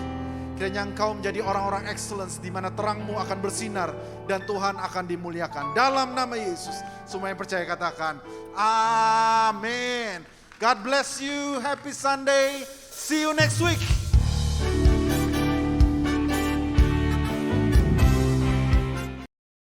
Kiranya engkau menjadi orang-orang excellence di mana terangmu akan bersinar dan Tuhan akan dimuliakan. Dalam nama Yesus, semua yang percaya katakan, amin. God bless you. Happy Sunday. See you next week.